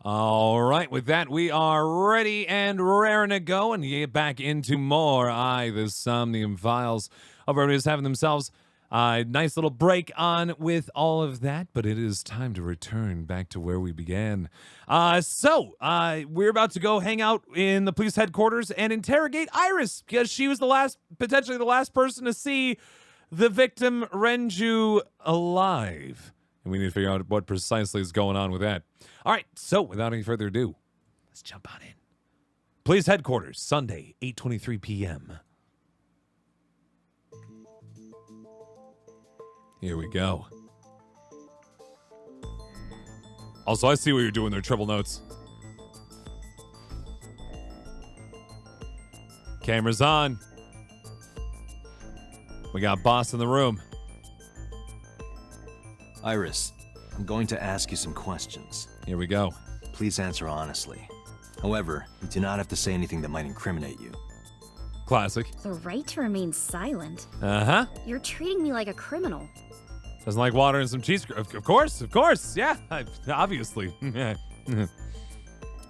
All right, with that, we are ready and raring to go and get back into more the Somnium Files. Hope everybody's having themselves a nice little break on with all of that, but it is time to return back to where we began. We're about to go hang out in the police headquarters and interrogate Iris, because she was potentially the last person to see the victim, Renju, alive. And we need to figure out what precisely is going on with that. All right, so without any further ado, let's jump on in. Police headquarters, Sunday, 8:23 p.m. Here we go. Also, I see what you're doing there, Triple Notes. Camera's on. We got boss in the room. Iris, I'm going to ask you some questions. Here we go. Please answer honestly. However, you do not have to say anything that might incriminate you. Classic. The right to remain silent? Uh-huh. You're treating me like a criminal. Doesn't like water and some cheese. Of course. Yeah, obviously.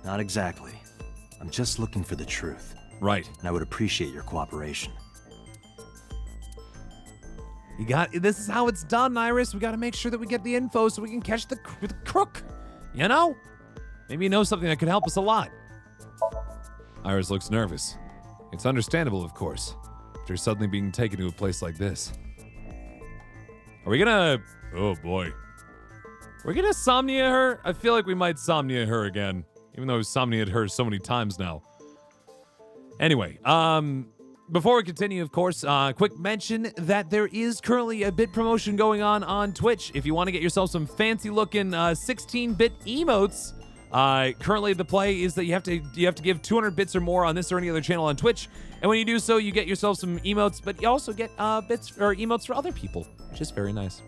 Not exactly. I'm just looking for the truth. Right. And I would appreciate your cooperation. This is how it's done, Iris. We got to make sure that we get the info so we can catch the crook. You know? Maybe you know something that could help us a lot. Iris looks nervous. It's understandable, of course, after suddenly being taken to a place like this. Are we gonna... Oh, boy. We're gonna Somnia her? I feel like we might Somnia her again, even though we've Somnia'd her so many times now. Anyway, before we continue, of course, quick mention that there is currently a bit promotion going on Twitch. If you want to get yourself some fancy-looking 16-bit emotes, currently the play is that you have to give 200 bits or more on this or any other channel on Twitch, and when you do so, you get yourself some emotes, but you also get bits or emotes for other people, which is very nice.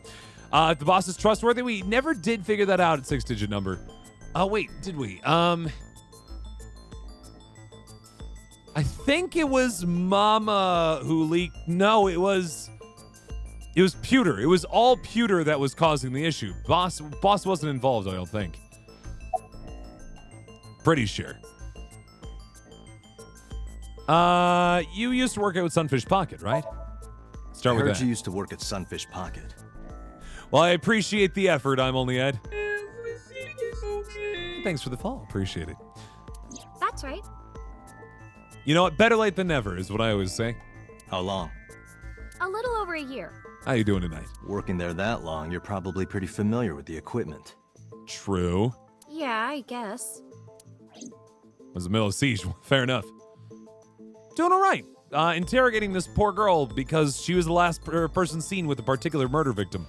If the boss is trustworthy, we never did figure that out at 6-digit number. Oh wait, did we? I think it was Mama who leaked. No, it was Pewter. It was all Pewter that was causing the issue. Boss wasn't involved, I don't think. Pretty sure. You used to work out with Sunfish Pocket, right? Start with that. I heard you used to work at Sunfish Pocket. Well, I appreciate the effort, I'm only Ed. Thanks for the follow. Appreciate it. That's right. You know what? Better late than never is what I always say. How long? A little over a year. How you doing tonight? Working there that long, you're probably pretty familiar with the equipment. True. Yeah, I guess. Was the middle of siege. Fair enough. Doing all right. Interrogating this poor girl because she was the last person seen with a particular murder victim.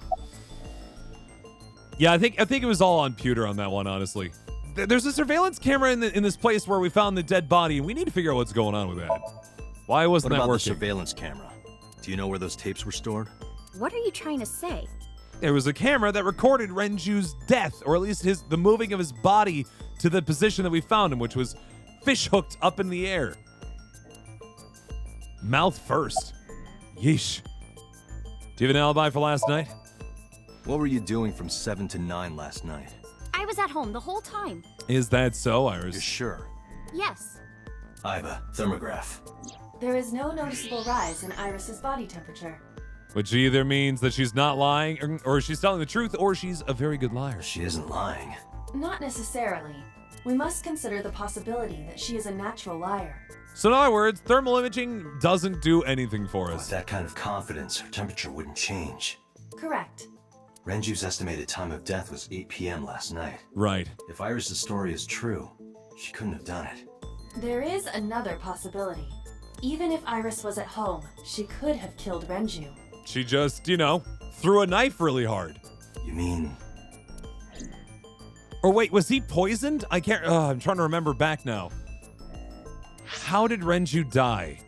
Yeah, I think it was all on Pewter on that one, honestly. There's a surveillance camera in this place where we found the dead body, and we need to figure out what's going on with that. Why wasn't that working? What about the surveillance camera? Do you know where those tapes were stored? What are you trying to say? There was a camera that recorded Renju's death, or at least the moving of his body to the position that we found him, which was fish hooked up in the air. Mouth first. Yeesh. Do you have an alibi for last night? What were you doing from 7 to 9 last night? I was at home the whole time. Is that so, Iris? You're sure? Yes. Iva, thermograph. There is no noticeable rise in Iris's body temperature. Which either means that she's not lying, or she's telling the truth, or she's a very good liar. She isn't lying. Not necessarily. We must consider the possibility that she is a natural liar. So in other words, thermal imaging doesn't do anything for With us. that kind of confidence, her temperature wouldn't change. Correct. Renju's estimated time of death was 8 p.m. last night. Right. If Iris' story is true, she couldn't have done it. There is another possibility. Even if Iris was at home, she could have killed Renju. She just, threw a knife really hard. You mean... Or wait, was he poisoned? I can't, I'm trying to remember back now. How did Renju die?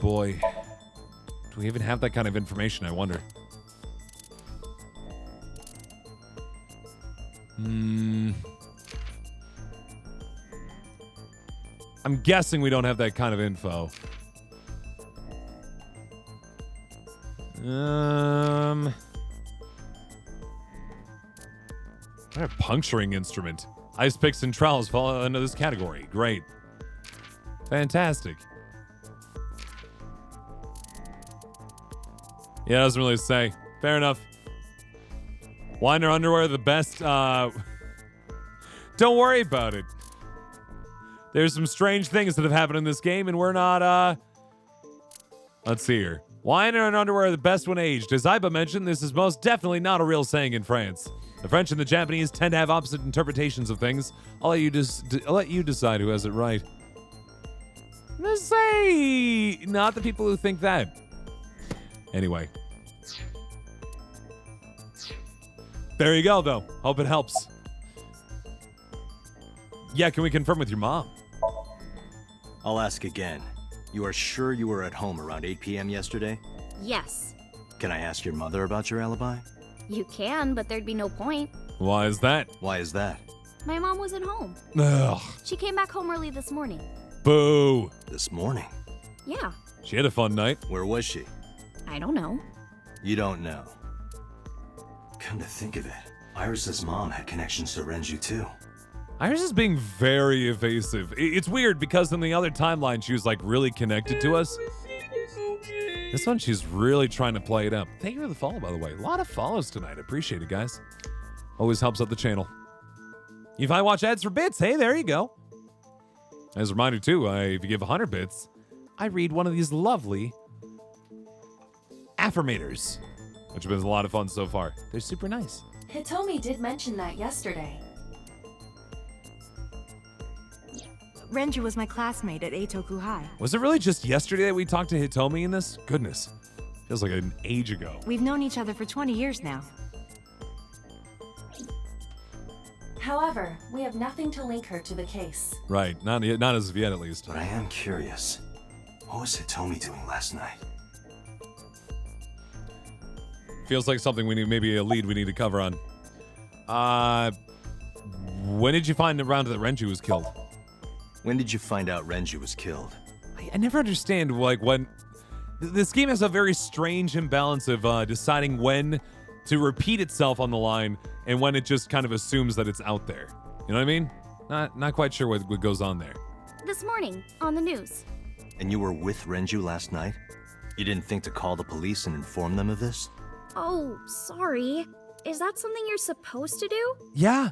Boy. Do we even have that kind of information, I wonder? I'm guessing we don't have that kind of info. A puncturing instrument. Ice picks and trowels fall under this category. Great. Fantastic. Yeah, doesn't really say. Fair enough. Wine or underwear the best? Don't worry about it. There's some strange things that have happened in this game, and we're not, Let's see here. Wine and underwear are the best when aged. As Iba mentioned, this is most definitely not a real saying in France. The French and the Japanese tend to have opposite interpretations of things. I'll let you decide who has it right. I'm gonna say not the people who think that. Anyway. There you go, though. Hope it helps. Yeah, can we confirm with your mom? I'll ask again. You are sure you were at home around 8 p.m. yesterday? Yes. Can I ask your mother about your alibi? You can, but there'd be no point. Why is that? Why is that? My mom wasn't home. Ugh. She came back home early this morning. Boo. This morning? Yeah. She had a fun night. Where was she? I don't know. You don't know. Come to think of it, Iris's mom had connections to Renju too. Iris is being very evasive. It's weird because in the other timeline, she was like really connected to us. This one, she's really trying to play it up. Thank you for the follow, by the way. A lot of follows tonight. Appreciate it, guys. Always helps out the channel. If I watch ads for bits, hey, there you go. As a reminder, too, if you give 100 bits, I read one of these lovely affirmators, which have been a lot of fun so far. They're super nice. Hitomi did mention that yesterday. Renju was my classmate at Eitoku High. Was it really just yesterday that we talked to Hitomi in this? Goodness. Feels like an age ago. We've known each other for 20 years now. However, we have nothing to link her to the case. Right. Not as of yet, at least. But I am curious. What was Hitomi doing last night? Feels like something we need, maybe a lead we need to cover on. When did you find around that Renju was killed? When did you find out Renju was killed? I never understand, like, when... This game has a very strange imbalance of deciding when to repeat itself on the line and when it just kind of assumes that it's out there. You know what I mean? Not quite sure what goes on there. This morning, on the news. And you were with Renju last night? You didn't think to call the police and inform them of this? Oh, sorry. Is that something you're supposed to do? Yeah.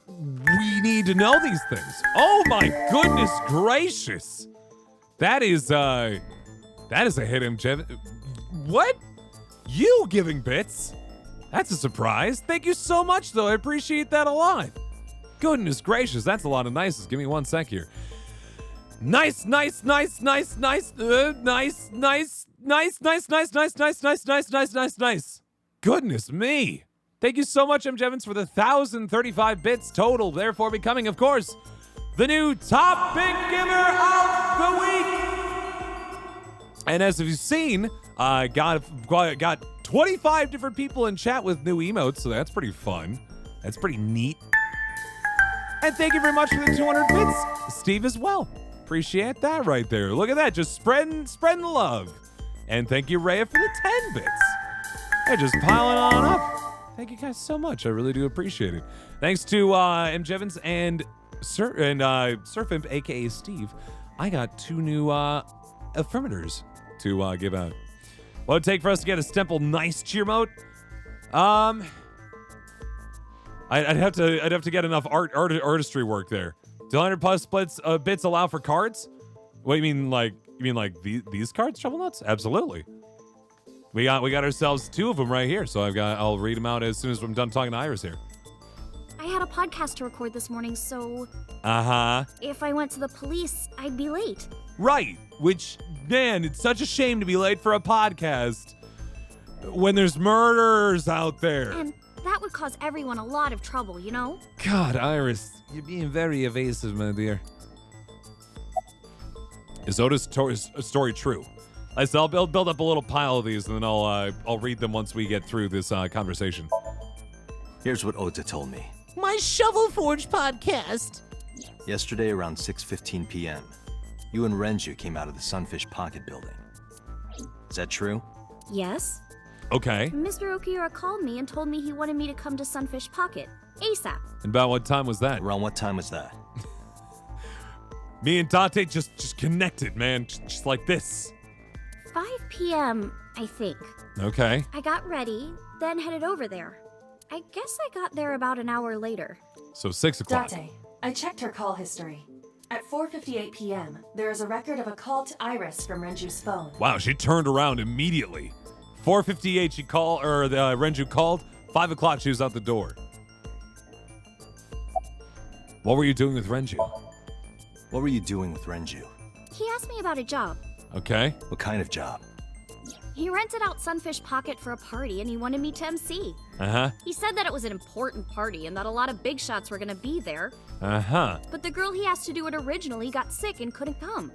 We need to know these things. Oh my goodness gracious. That is a hit, Jeff. What? You giving bits? That's a surprise. Thank you so much, though. I appreciate that a lot. Goodness gracious, that's a lot of nices. Give me 1 sec here. Nice. Goodness me. Thank you so much, M. Jevons, for the 1,035 bits total, therefore becoming, of course, the new top big giver of the week. And as you've seen, got 25 different people in chat with new emotes, so that's pretty fun. That's pretty neat. And thank you very much for the 200 bits, Steve, as well. Appreciate that right there. Look at that, just spreading the love. And thank you, Rhea, for the 10 bits. They're just piling on up. Thank you guys so much. I really do appreciate it. Thanks to M. Jevons and Surfimp, aka Steve. I got 2 new affirmators to give out. What would it take for us to get a Stemple nice cheer mode? I'd have to get enough artistry work there. Do 100 plus bits allow for cards? What do you mean like these cards, Shovel Nuts? Absolutely. We got ourselves 2 of them right here, so I'll read them out as soon as I'm done talking to Iris here. I had a podcast to record this morning, so Uh-huh. if I went to the police, I'd be late. Right, which, man, it's such a shame to be late for a podcast when there's murderers out there. And that would cause everyone a lot of trouble, you know? God, Iris, you're being very evasive, my dear. Is Oughta's story true? I'll build up a little pile of these, and then I'll read them once we get through this conversation. Here's what Oughta told me. My Shovel Forge podcast. Yesterday around 6:15 p.m., you and Renju came out of the Sunfish Pocket building. Is that true? Yes. Okay. Mr. Okiura called me and told me he wanted me to come to Sunfish Pocket. ASAP. And about what time was that? Around what time was that? Me and Dante just connected, man. Just like this. 5 p.m., I think. Okay. I got ready, then headed over there. I guess I got there about an hour later. So 6 o'clock. Date, I checked her call history. At 4:58 p.m., there is a record of a call to Iris from Renju's phone. Wow, she turned around immediately. 4:58 she called, or Renju called. 5 o'clock she was out the door. What were you doing with Renju? What were you doing with Renju? He asked me about a job. Okay. What kind of job? He rented out Sunfish Pocket for a party and he wanted me to MC. Uh-huh. He said that it was an important party and that a lot of big shots were gonna be there, Uh-huh. but the girl he asked to do it originally got sick and couldn't come.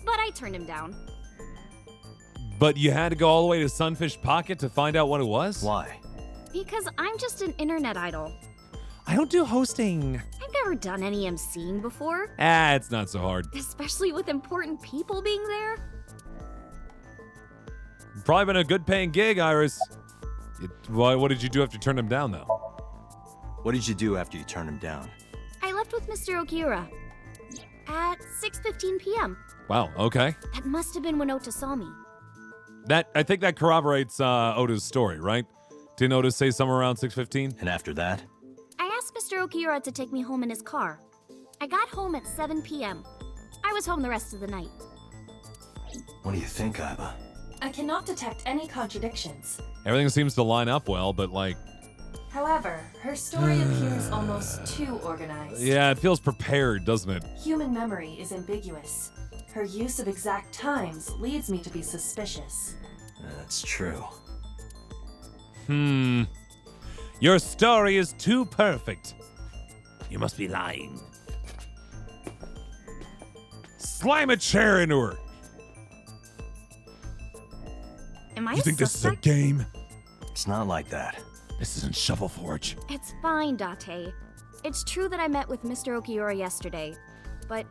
But I turned him down. But you had to go all the way to Sunfish Pocket to find out what it was? Why? Because I'm just an internet idol. I don't do hosting. I've never done any MCing before, It's not so hard. especially with important people being there. Probably been a good paying gig, Iris. What did you do after you turned him down, though? What did you do after you turned him down? I left with Mr. Okiura at 6:15 p.m. Wow, okay. That must have been when Oughta saw me. I think that corroborates Oda's story, right? Didn't Oda say somewhere around 6:15? And after that? I asked Mr. Okiura to take me home in his car. I got home at 7 p.m. I was home the rest of the night. What do you think, Aiba? I cannot detect any contradictions. Everything seems to line up well, but like, However, her story appears almost too organized. yeah, it feels prepared, doesn't it? Human memory is ambiguous. Her use of exact times leads me to be suspicious. That's true. Your story is too perfect. You must be lying. Slam a chair into her. Am I You a think this is a suspect? game? It's not like that. This isn't Shovel Forge. It's fine, Date. It's true that I met with Mr. Okiura yesterday, but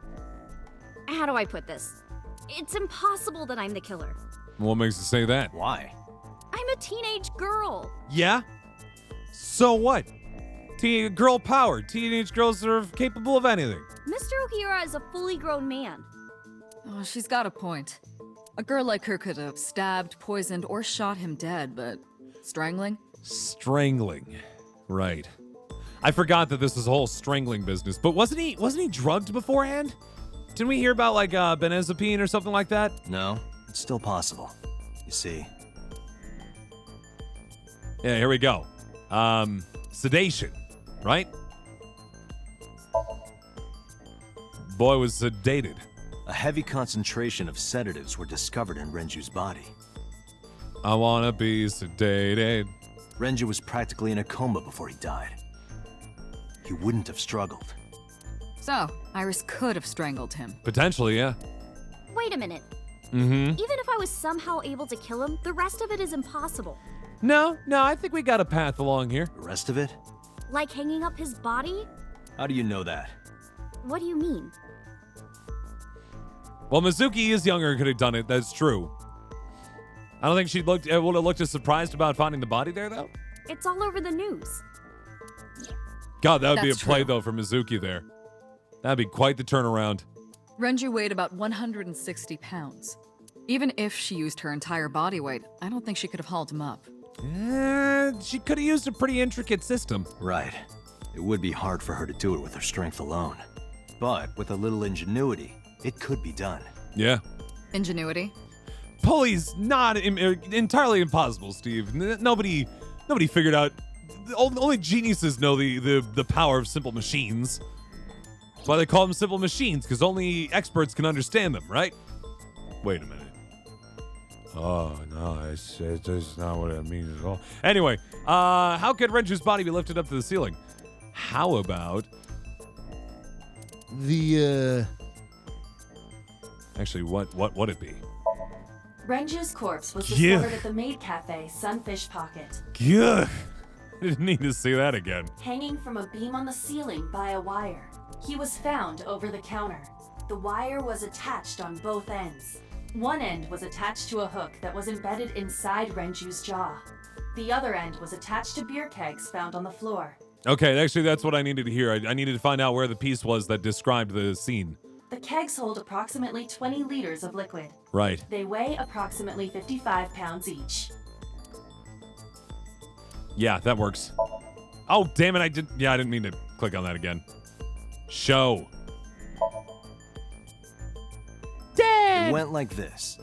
how do I put this? It's impossible that I'm the killer. What makes you say that? Why? I'm a teenage girl. Yeah? So what? Girl power. Teenage girls are capable of anything. Mr. Okiura is a fully grown man. Oh, she's got a point. A girl like her could have stabbed, poisoned, or shot him dead, but strangling? Strangling. Right. I forgot that this is a whole strangling business. But wasn't he drugged beforehand? Didn't we hear about like benzodiazepine or something like that? No, it's still possible. You see, Yeah, here we go. Sedation, right? Boy was sedated. a heavy concentration of sedatives were discovered in Renju's body. I wanna be sedated. Renju was practically in a coma before he died. He wouldn't have struggled. So, Iris could have strangled him. Potentially, yeah. Wait a minute. Mm-hmm. Even if I was somehow able to kill him, the rest of it is impossible. No, I think we got a path along here. The rest of it? Like hanging up his body? How do you know that? What do you mean? Well, Mizuki is younger and could have done it. That's true. I don't think she would have looked as surprised about finding the body there, though. It's all over the news. God, that would be a That's play, true. though, for Mizuki there. That'd be quite the turnaround. Renju weighed about 160 pounds. Even if she used her entire body weight, I don't think she could have hauled him up. She could have used a pretty intricate system. Right. It would be hard for her to do it with her strength alone. But with a little ingenuity, it could be done. Yeah. Ingenuity? Pulley's not entirely impossible, Steve. Nobody figured out. Only geniuses know the power of simple machines. That's why they call them simple machines, because only experts can understand them, right? Wait a minute. Oh, no, it's not what it means at all. Anyway, how could Renju's body be lifted up to the ceiling? How about the, Actually, what would it be? Renju's corpse was Yeah. discovered at the maid cafe, Sunfish Pocket, Gah. I didn't need to see that again. hanging from a beam on the ceiling by a wire. He was found over the counter. The wire was attached on both ends. One end was attached to a hook that was embedded inside Renju's jaw. The other end was attached to beer kegs found on the floor. Okay, actually, that's what I needed to hear. I needed to find out where the piece was that described the scene. The kegs hold approximately 20 liters of liquid. Right. They weigh approximately 55 pounds each. Yeah, that works. Oh, damn it, I didn't mean to click on that again. Show. It went like this.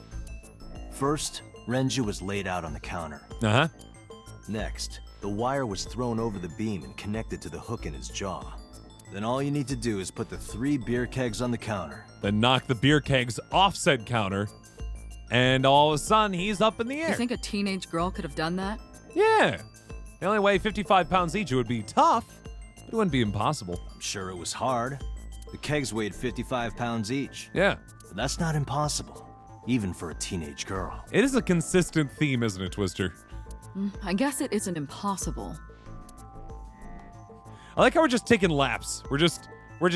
First, Renju was laid out on the counter. Uh-huh. Next, the wire was thrown over the beam and connected to the hook in his jaw. Then all you need to do is put the 3 beer kegs on the counter. Then knock the beer kegs off said counter, and all of a sudden, he's up in the air. You think a teenage girl could have done that? Yeah. They only weigh 55 pounds each. It would be tough, but it wouldn't be impossible. I'm sure it was hard. The kegs weighed 55 pounds each. Yeah. But that's not impossible, even for a teenage girl. It is a consistent theme, isn't it, Twister? I guess it isn't impossible. I like how we're just taking laps. We're just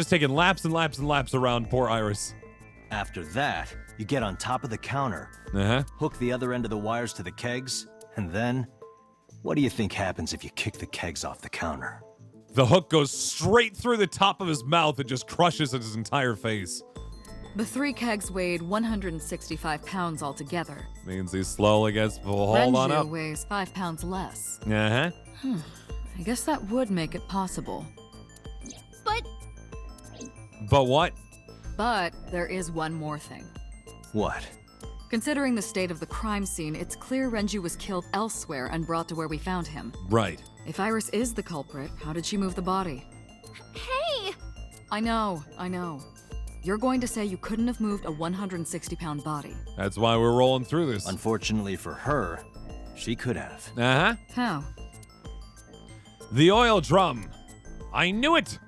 taking laps and laps and laps around poor Iris. After that, you get on top of the counter, Uh-huh. hook the other end of the wires to the kegs, and then, what do you think happens if you kick the kegs off the counter? The hook goes straight through the top of his mouth and just crushes his entire face. The 3 kegs weighed 165 pounds altogether. Means he slowly gets hold on Renju up. weighs 5 pounds less. Uh-huh. I guess that would make it possible. But But what? But there is one more thing. What? Considering the state of the crime scene, it's clear Renju was killed elsewhere and brought to where we found him. Right. If Iris is the culprit, how did she move the body? hey, I know. You're going to say you couldn't have moved a 160-pound body. That's why we're rolling through this. Unfortunately for her, she could have. Uh-huh. How? The oil drum. I knew it.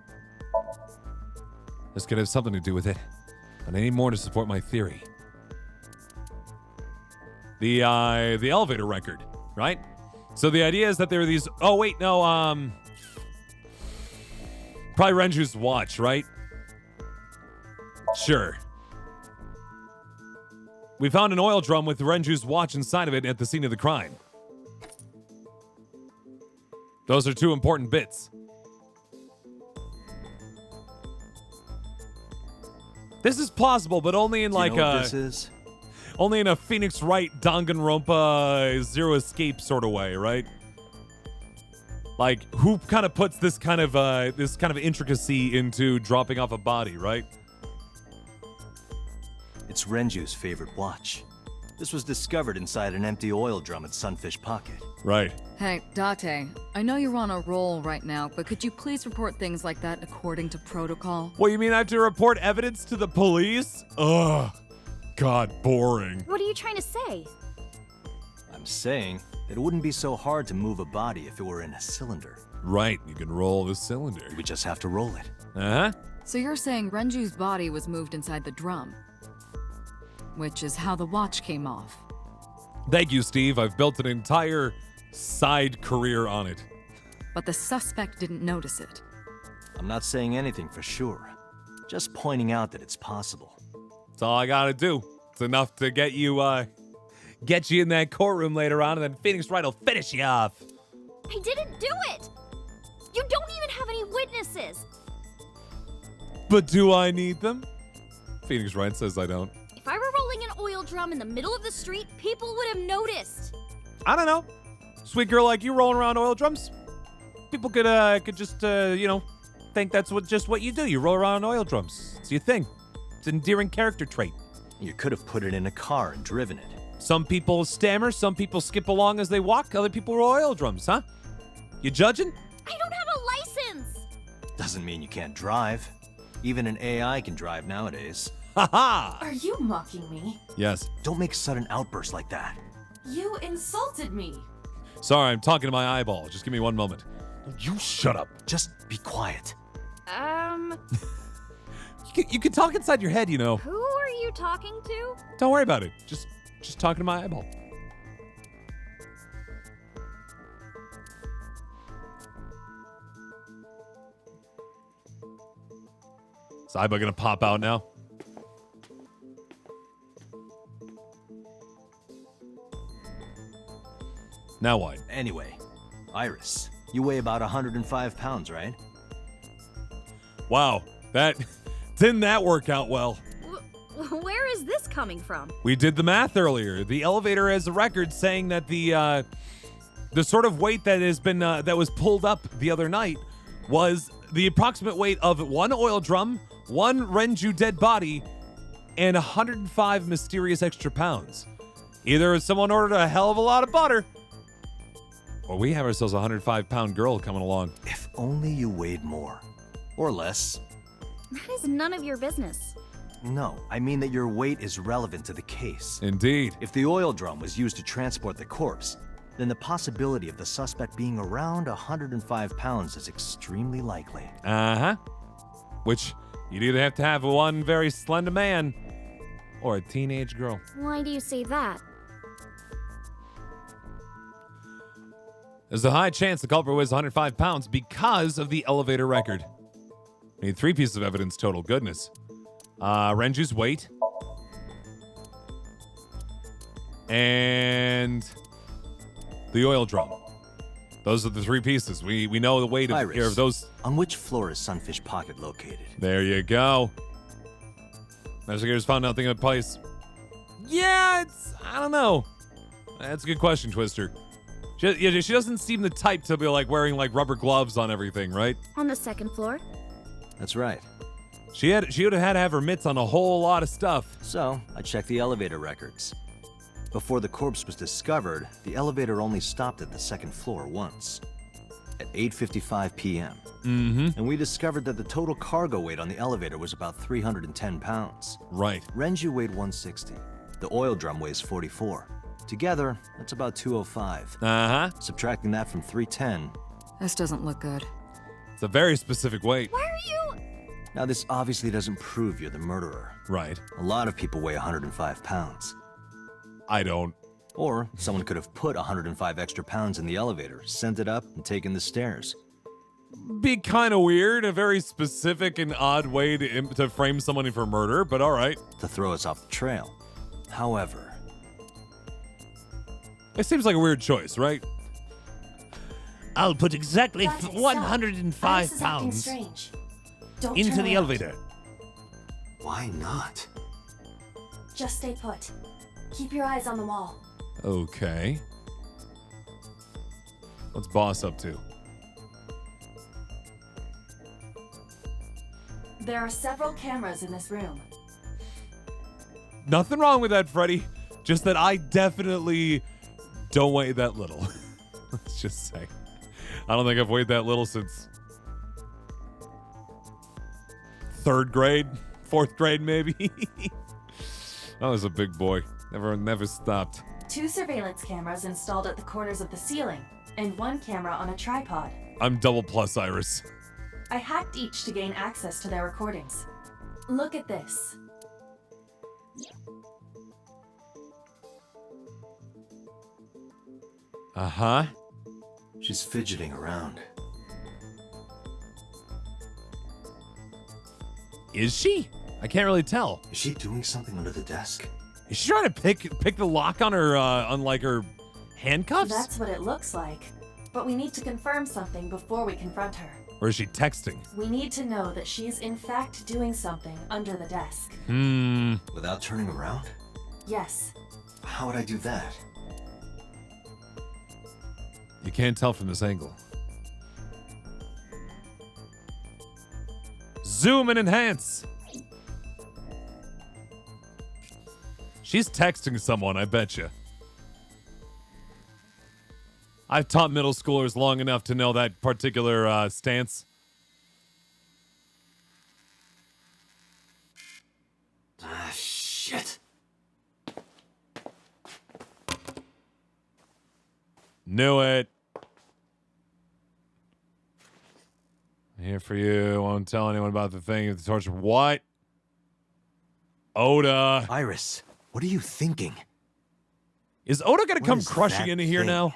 This could have something to do with it, but I need more to support my theory. The elevator record, right? So the idea is that there are these. Oh wait, no. Probably Renju's watch, right? Sure. We found an oil drum with Renju's watch inside of it at the scene of the crime. Those are 2 important bits. This is plausible, but only in Do you like know what this is? only in a Phoenix Wright Danganronpa Zero Escape sort of way, right? Like who kind of puts this kind of intricacy into dropping off a body, right? It's Renju's favorite watch. This was discovered inside an empty oil drum at Sunfish Pocket. Right. Hey, Date, I know you're on a roll right now, but could you please report things like that according to protocol? What, you mean I have to report evidence to the police? Ugh. God, boring. what are you trying to say? I'm saying that it wouldn't be so hard to move a body if it were in a cylinder. Right, you can roll the cylinder. We just have to roll it. Uh-huh. So you're saying Renju's body was moved inside the drum? Which is how the watch came off. Thank you, Steve. I've built an entire side career on it. But the suspect didn't notice it. I'm not saying anything for sure. Just pointing out that it's possible. That's all I gotta do. It's enough to get you in that courtroom later on, and then Phoenix Wright will finish you off. I didn't do it! You don't even have any witnesses! But do I need them? Phoenix Wright says I don't. If I were rolling an oil drum in the middle of the street, people would have noticed. I don't know. Sweet girl like you rolling around oil drums? People could just think that's what you do. You roll around oil drums. It's your thing. It's an endearing character trait. You could have put it in a car and driven it. Some people stammer, some people skip along as they walk, other people roll oil drums, huh? You judging? I don't have a license! Doesn't mean you can't drive. Even an AI can drive nowadays. Ha-ha! Are you mocking me? Yes. Don't make sudden outbursts like that. You insulted me. Sorry, I'm talking to my eyeball. Just give me one moment. You shut up. Just be quiet. You can talk inside your head, you know. Who are you talking to? Don't worry about it. Just talking to my eyeball. Is the eyeball gonna pop out now? Now what? Anyway, Iris, You weigh about 105 pounds, right? Wow, didn't that work out well? Where is this coming from? We did the math earlier. The elevator has a record saying that the sort of weight that has been that was pulled up the other night was the approximate weight of one oil drum, one Renju dead body, and 105 mysterious extra pounds. Either someone ordered a hell of a lot of butter, or we have ourselves a 105-pound girl coming along. If only you weighed more. Or less. That is none of your business. No, I mean that your weight is relevant to the case. Indeed. If the oil drum was used to transport the corpse, then the possibility of the suspect being around 105 pounds is extremely likely. Uh-huh. Which you'd either have to have one very slender man or a teenage girl. Why do you say that? There's a high chance the culprit weighs 105 pounds because of the elevator record. We need 3 pieces of evidence total. Goodness. Renju's weight. And the oil drum. Those are the 3 pieces. We know the weight of, here of those. On which floor is Sunfish Pocket located? There you go. Investigators found nothing in the place. Yeah, I don't know. That's a good question, Twister. She doesn't seem the type to be like wearing like rubber gloves on everything, right? On the 2nd floor? That's right. She would have had to have her mitts on a whole lot of stuff. So, I checked the elevator records. Before the corpse was discovered, the elevator only stopped at the 2nd floor once. At 8:55 p.m. Mm-hmm. And we discovered that the total cargo weight on the elevator was about 310 pounds. Right. Renju weighed 160. The oil drum weighs 44. Together, that's about 205. Uh-huh. Subtracting that from 310. This doesn't look good. It's a very specific weight. Why are you... Now, this obviously doesn't prove you're the murderer. Right. A lot of people weigh 105 pounds. I don't. Or someone could have put 105 extra pounds in the elevator, sent it up, and taken the stairs. Be kind of weird. A very specific and odd way to frame someone for murder, but all right. To throw us off the trail. However... It seems like a weird choice, right? I'll put exactly That's it, stop. 105 Iris is acting pounds strange. Don't into turn the around. elevator. Why not? Just stay put. Keep your eyes on the wall. Okay. What's Boss up to? There are several cameras in this room. Nothing wrong with that, Freddy. Just that I definitely don't weigh that little. Let's just say. I don't think I've weighed that little since 3rd grade, 4th grade maybe. I was a big boy. Never stopped. 2 surveillance cameras installed at the corners of the ceiling, and 1 camera on a tripod. I'm double plus, Iris. I hacked each to gain access to their recordings. Look at this. Uh-huh. She's fidgeting around. Is she? I can't really tell. Is she doing something under the desk? Is she trying to pick the lock on her on like her handcuffs? That's what it looks like. But we need to confirm something before we confront her. Or is she texting? We need to know that she's in fact doing something under the desk. Without turning around? Yes. How would I do that? You can't tell from this angle. Zoom and enhance. She's texting someone, I bet you. I've taught middle schoolers long enough to know that particular stance. Ah, shit. Knew it. I'm here for you. Won't tell anyone about the thing of the torture. What? Oughta. Iris, what are you thinking? Is Oughta gonna What come is crushing that into here thing? now?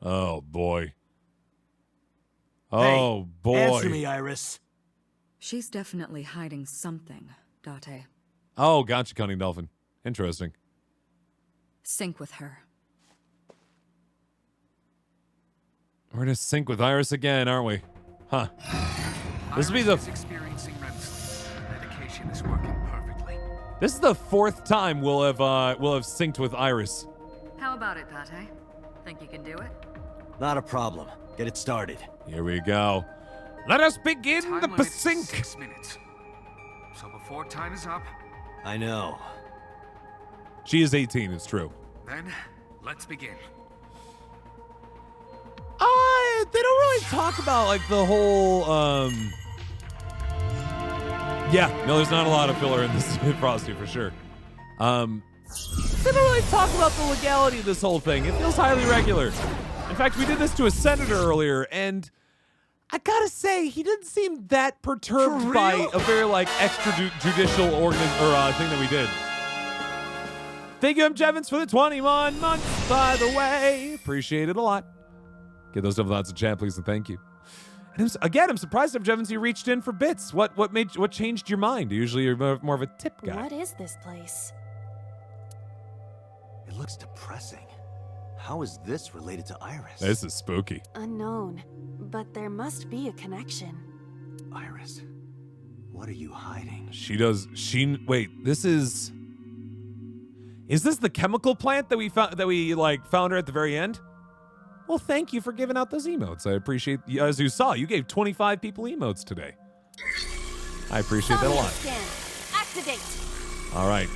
Oh boy. Oh boy. Answer me, Iris. She's definitely hiding something, Date. Oh, gotcha, Cunning Dolphin. Interesting. Sync with her. We're gonna sync with Iris again, aren't we? Huh. This will be the. Iris is experiencing REM sleep. Medication is working perfectly. This is the 4th time we'll have synced with Iris. How about it, Pate? Think you can do it? Not a problem. Get it started. Here we go. Let us begin Time the limit is sync. 6 minutes. So before time is up, I know. She is 18, it's true. then let's begin. They don't really talk about like the whole yeah, no, there's not a lot of filler in this Frosty for sure. They don't really talk about the legality of this whole thing. It feels highly regular. In fact, we did this to a senator earlier, and I gotta say, he didn't seem that perturbed by a very like extrajudicial thing that we did. Thank you, M. Jevons, for the 21 months, by the way. Appreciate it a lot. Get those double thoughts in chat, please, and thank you. And I'm surprised, M. Jevons, you reached in for bits. What changed your mind? Usually you're more of a tip guy. What is this place? It looks depressing. How is this related to Iris? This is spooky. Unknown, but there must be a connection. Iris, what are you hiding? Wait, this is this the chemical plant that we found her at the very end? Well, thank you for giving out those emotes. I appreciate, as you saw, you gave 25 people emotes today. I appreciate that a lot. Scan. Activate. All right.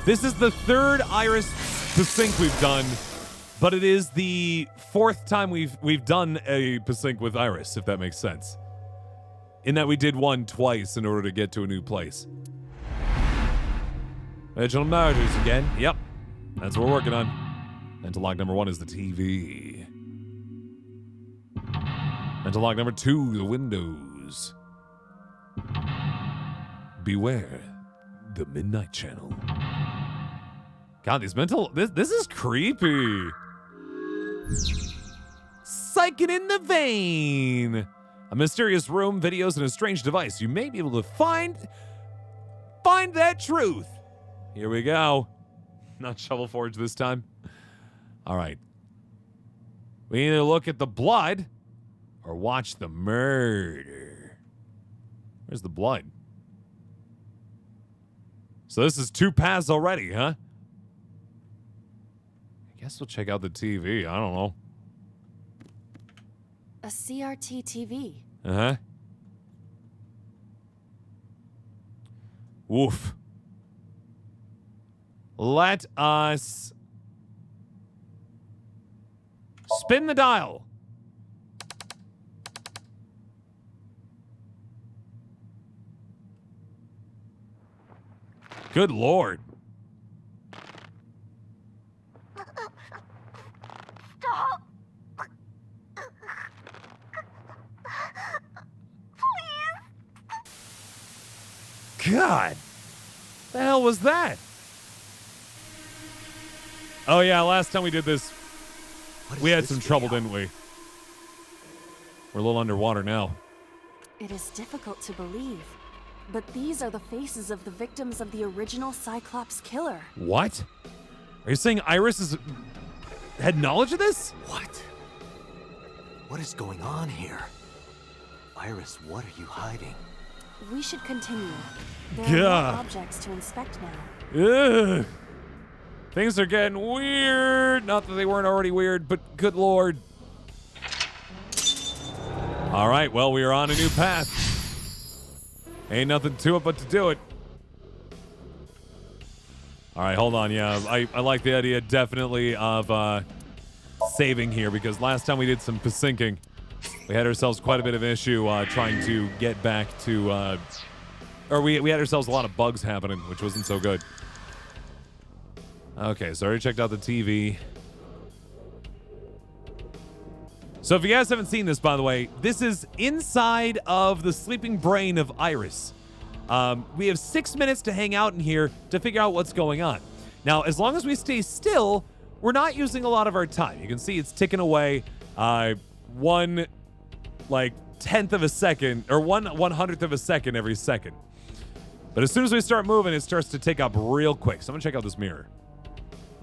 This is the 3rd Iris Sync we've done, but it is the 4th time we've done a Sync with Iris, if that makes sense. In that we did one twice in order to get to a new place. Original murders again. Yep. That's what we're working on. Mental log number 1 is the TV. Mental log number 2, the windows. Beware the Midnight Channel. God, this is creepy. Psyching in the vein. A mysterious room, videos, and a strange device. You may be able to find that truth. Here we go. Not Shovel Forge this time. All right. We either look at the blood or watch the murder. Where's the blood? So this is 2 paths already, huh? I guess we'll check out the TV. I don't know. A CRT TV. Uh-huh. Woof. Let us spin the dial. Good Lord. Stop. God. The hell was that? Oh yeah, last time we did this, we had some trouble, didn't we? We're a little underwater now. It is difficult to believe, but these are the faces of the victims of the original Cyclops killer. What? Are you saying Iris had knowledge of this? What? What is going on here? Iris, what are you hiding? We should continue. There are Yeah. more objects to inspect now. Ugh. Things are getting weird. Not that they weren't already weird, but good Lord. All right, well, we are on a new path. Ain't nothing to it but to do it. All right, hold on. Yeah, I like the idea definitely of saving here, because last time we did some syncing, we had ourselves quite a bit of an issue trying to get back to, or we had ourselves a lot of bugs happening, which wasn't so good. Okay, so I already checked out the TV. So if you guys haven't seen this, by the way, this is inside of the sleeping brain of Iris. We have 6 minutes to hang out in here to figure out what's going on. Now, as long as we stay still, we're not using a lot of our time. You can see it's ticking away 1 tenth of a second, or 1/100th of a second every second. But as soon as we start moving, it starts to tick up real quick. So I'm gonna check out this mirror.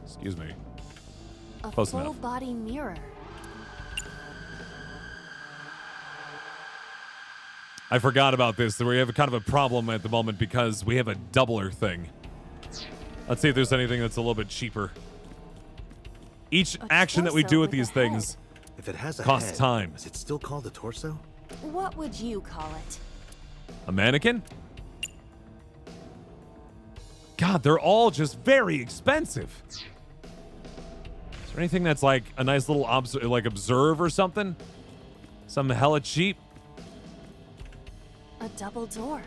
Excuse me. A Close enough. full-body mirror. I forgot about this. We have a kind of a problem at the moment because we have a doubler thing. Let's see if there's anything that's a little bit cheaper. Each action that we do with these things If it has a costs head, time. is it still called a torso? What would you call it? A mannequin? God, they're all just very expensive. Is there anything that's like a nice little observe or something? Something hella cheap? A double door.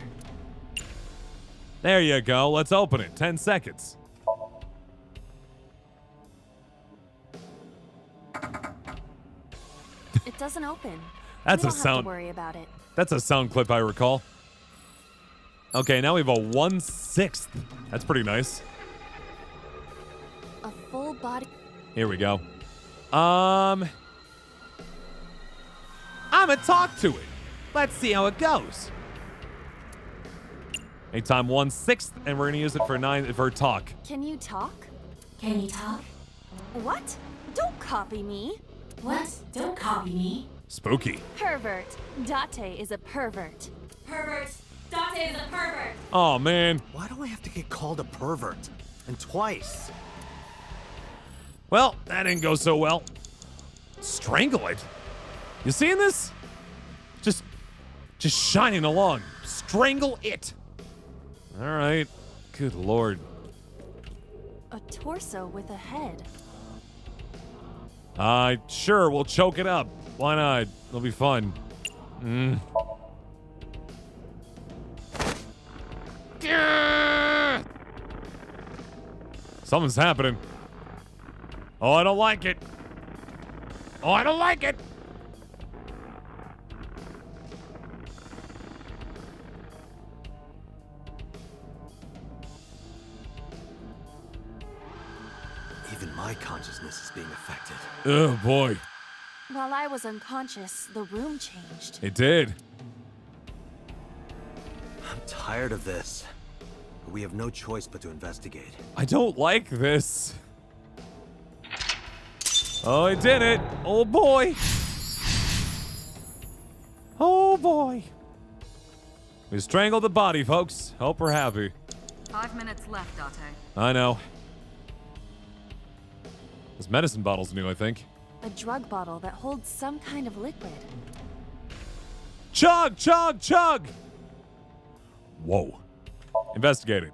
There you go. Let's open it. 10 seconds. It doesn't open. That's You a don't have sound. to worry about it. That's a sound clip I recall. Okay, now we have a 1/6. That's pretty nice. A full body. Here we go. I'm gonna talk to it. Let's see how it goes. Anytime 1/6, and we're gonna use it for talk. Can you talk? Can you talk? What? Don't copy me. What? Don't copy me. Spooky. Pervert. Date is a pervert. Pervert. Dante is a pervert. Oh man. Why do I have to get called a pervert? And twice. Well, that didn't go so well. Strangle it. You seeing this? Just shining along. Strangle it. All right. Good lord. A torso with a head. Sure, we'll choke it up. Why not? It'll be fun. Something's happening. Oh, I don't like it. Oh, I don't like it. Even my consciousness is being affected. Oh boy. While I was unconscious, the room changed. It did. I'm tired of this. But we have no choice but to investigate. I don't like this. Oh, it did it. Oh boy. Oh boy. We strangled the body, folks. Hope we're happy. 5 minutes left, Oughta. I know. This medicine bottle's new, I think. A drug bottle that holds some kind of liquid. Chug, chug, chug! Whoa. Investigate it.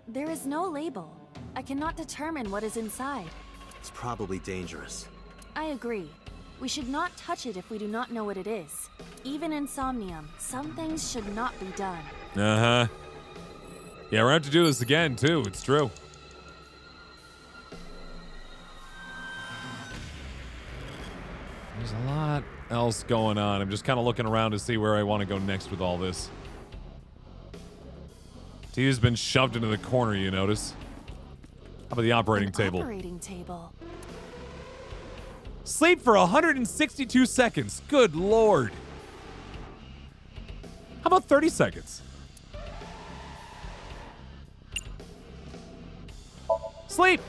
There is no label. I cannot determine what is inside. It's probably dangerous. I agree. We should not touch it if we do not know what it is. Even in Somnium, some things should not be done. Uh-huh. Yeah, we're gonna have to do this again, too. It's true. There's a lot else going on. I'm just kind of looking around to see where I want to go next with all this. T's been shoved into the corner, you notice. How about the operating table? Operating table. Sleep for 162 seconds. Good lord. How about 30 seconds? Sleep.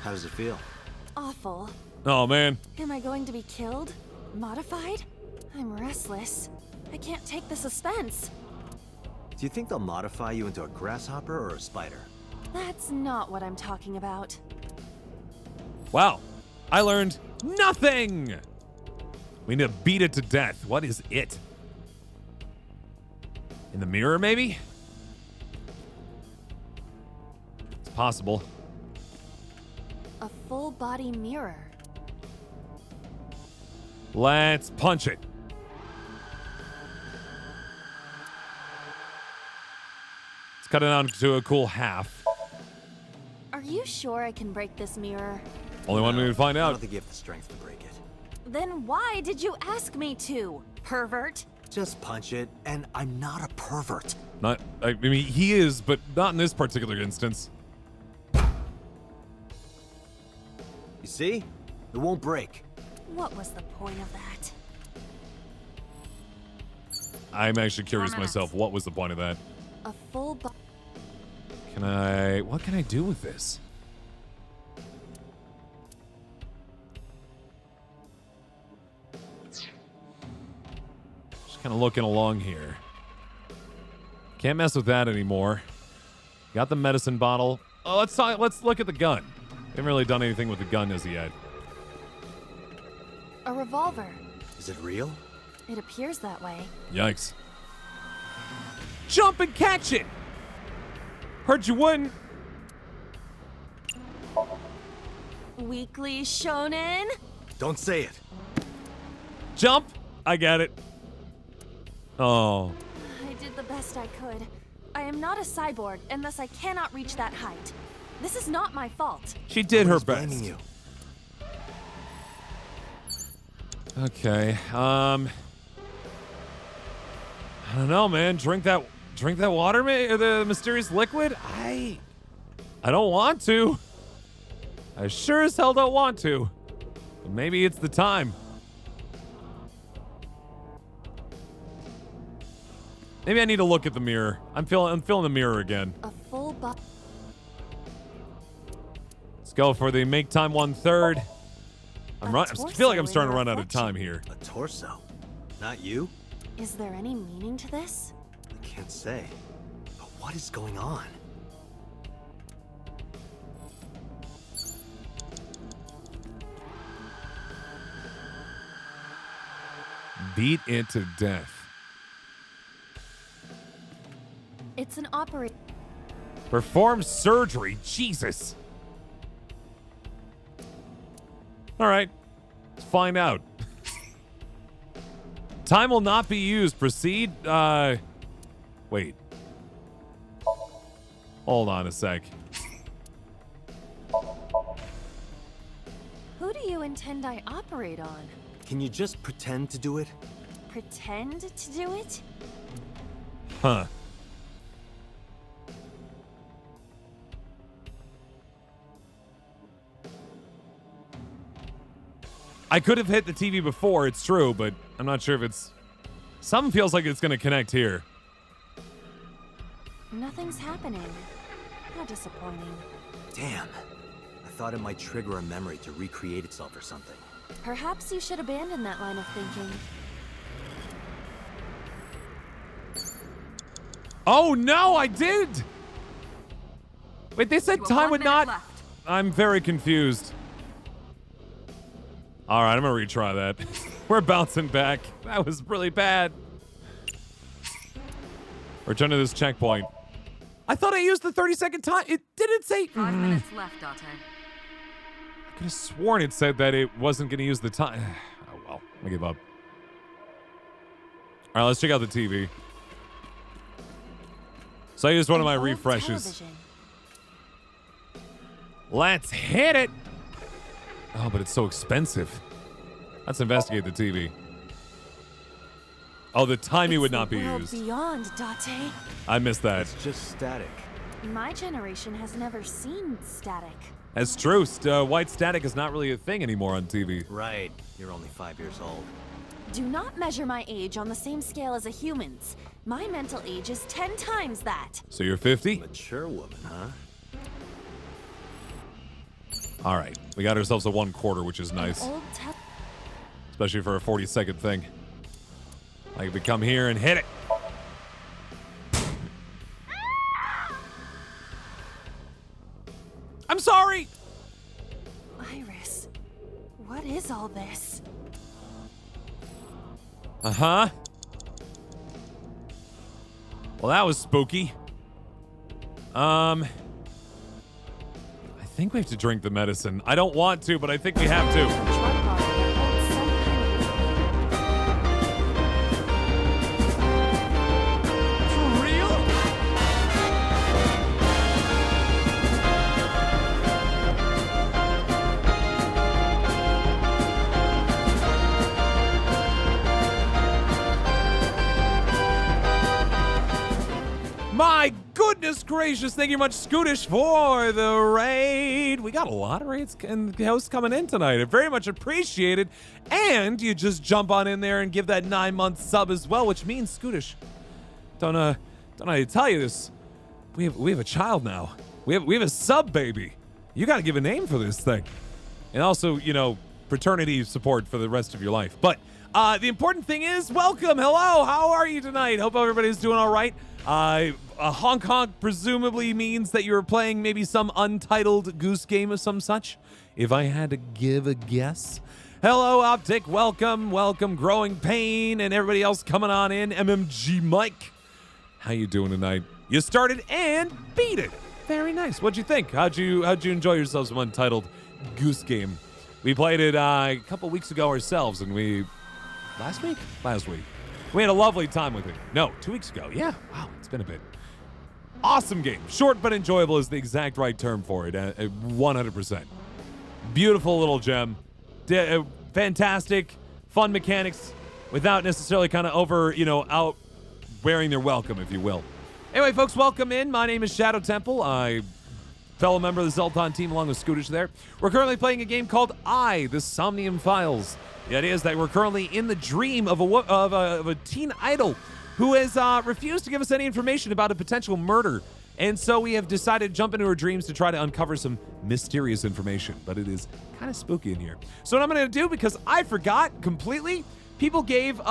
How does it feel? Awful. Oh, man. Am I going to be killed? Modified? I'm restless. I can't take the suspense. Do you think they'll modify you into a grasshopper or a spider? That's not what I'm talking about. Wow. I learned nothing. We need to beat it to death. What is it? In the mirror, maybe? It's possible. A full body mirror. Let's punch it. Let's cut it down to a cool half. Are you sure I can break this mirror? Only one way to find I out. don't think you have the strength to break it. Then why did you ask me to, pervert? Just punch it, and I'm not a pervert. Not, I mean, he is, but not in this particular instance. You see? It won't break. What was the point of that? I'm actually curious 4 minutes. myself. What was the point of that? A full body. What can I do with this? Kind of looking along here. Can't mess with that anymore. Got the medicine bottle. Oh, let's look at the gun. Haven't really done anything with the gun as yet. A revolver. Is it real? It appears that way. Yikes. Jump and catch it! Heard you wouldn't. Weekly Shonen? Don't say it. Jump! I get it. Oh. I did the best I could. I am not a cyborg, and thus I cannot reach that height. This is not my fault. She did her Nobody's blaming best. you. Okay. I don't know, man. Drink that water, or the mysterious liquid? I don't want to. I sure as hell don't want to. But maybe it's the time. Maybe I need to look at the mirror. I'm feeling the mirror again. A full body. Let's go for the make time 1/3. I feel like I'm starting to run out of torso time here. A torso? Not you? Is there any meaning to this? I can't say. But what is going on? Beat it to death. It's an operation. Perform surgery. Jesus. All right. Let's find out. Time will not be used. Proceed. Wait. Hold on a sec. Who do you intend I operate on? Can you just pretend to do it? Pretend to do it? Huh. I could have hit the TV before, it's true, but I'm not sure if it's... Something feels like it's going to connect here. Nothing's happening. How disappointing. Damn. I thought it might trigger a memory to recreate itself or something. Perhaps you should abandon that line of thinking. Oh, no, I did! Wait, they said time would not... I'm very confused. All right, I'm gonna retry that. We're bouncing back. That was really bad. Return to this checkpoint. I thought I used the 30-second time. It didn't say... 5 minutes left, Oughta. I could have sworn it said that it wasn't gonna use the time. Oh, well, I give up. All right, let's check out the TV. So I used one of my An old refreshes. television. Let's hit it! Oh, but it's so expensive. Let's investigate the TV. Oh, the timing would not be It's the world used. beyond, Date. I missed that. It's just static. My generation has never seen static. That's true. White static is not really a thing anymore on TV. Right. You're only 5 years old. Do not measure my age on the same scale as a human's. My mental age is 10 times that. So you're 50? Mature woman, huh? All right. We got ourselves a 1/4, which is nice. Old te- Especially for a 40-second thing. Like, we come here and hit it. I'm sorry! Iris, what is all this? Uh-huh. Well, that was spooky. I think we have to drink the medicine. I don't want to, but I think we have to. Drug bottle that holds some kind of For real? My goodness gracious, thank you much, Scootish, for the raid. We got a lot of raids and hosts coming in tonight. I very much appreciate it. And you just jump on in there and give that 9-month sub as well, which means, Scootish, don't know how to tell you this. We have a child now. We have a sub baby. You gotta give a name for this thing. And also, you know, fraternity support for the rest of your life. But the important thing is, welcome, hello, how are you tonight? Hope everybody's doing all right. A honk honk presumably means that you're playing maybe some untitled goose game of some such, if I had to give a guess. Hello, Optic, welcome, Growing Pain, and everybody else coming on in. MMG Mike, how you doing tonight? You started and beat it. Very nice. What'd you think? How'd you enjoy yourselves some untitled goose game? We played it a couple weeks ago ourselves, and last week, we had a lovely time with it. No, 2 weeks ago. Yeah, wow, it's been a bit. Awesome game. Short but enjoyable is the exact right term for it. 100%. Beautiful little gem. Fantastic, fun mechanics without necessarily kind of out wearing their welcome, if you will. Anyway, folks, welcome in. My name is Shadow Temple. Fellow member of the Zelton team along with Scootish there. We're currently playing a game called the Somnium Files. The idea is that we're currently in the dream of a teen idol who has refused to give us any information about a potential murder. And so we have decided to jump into her dreams to try to uncover some mysterious information, but it is kind of spooky in here. So what I'm going to do, because I forgot completely, people gave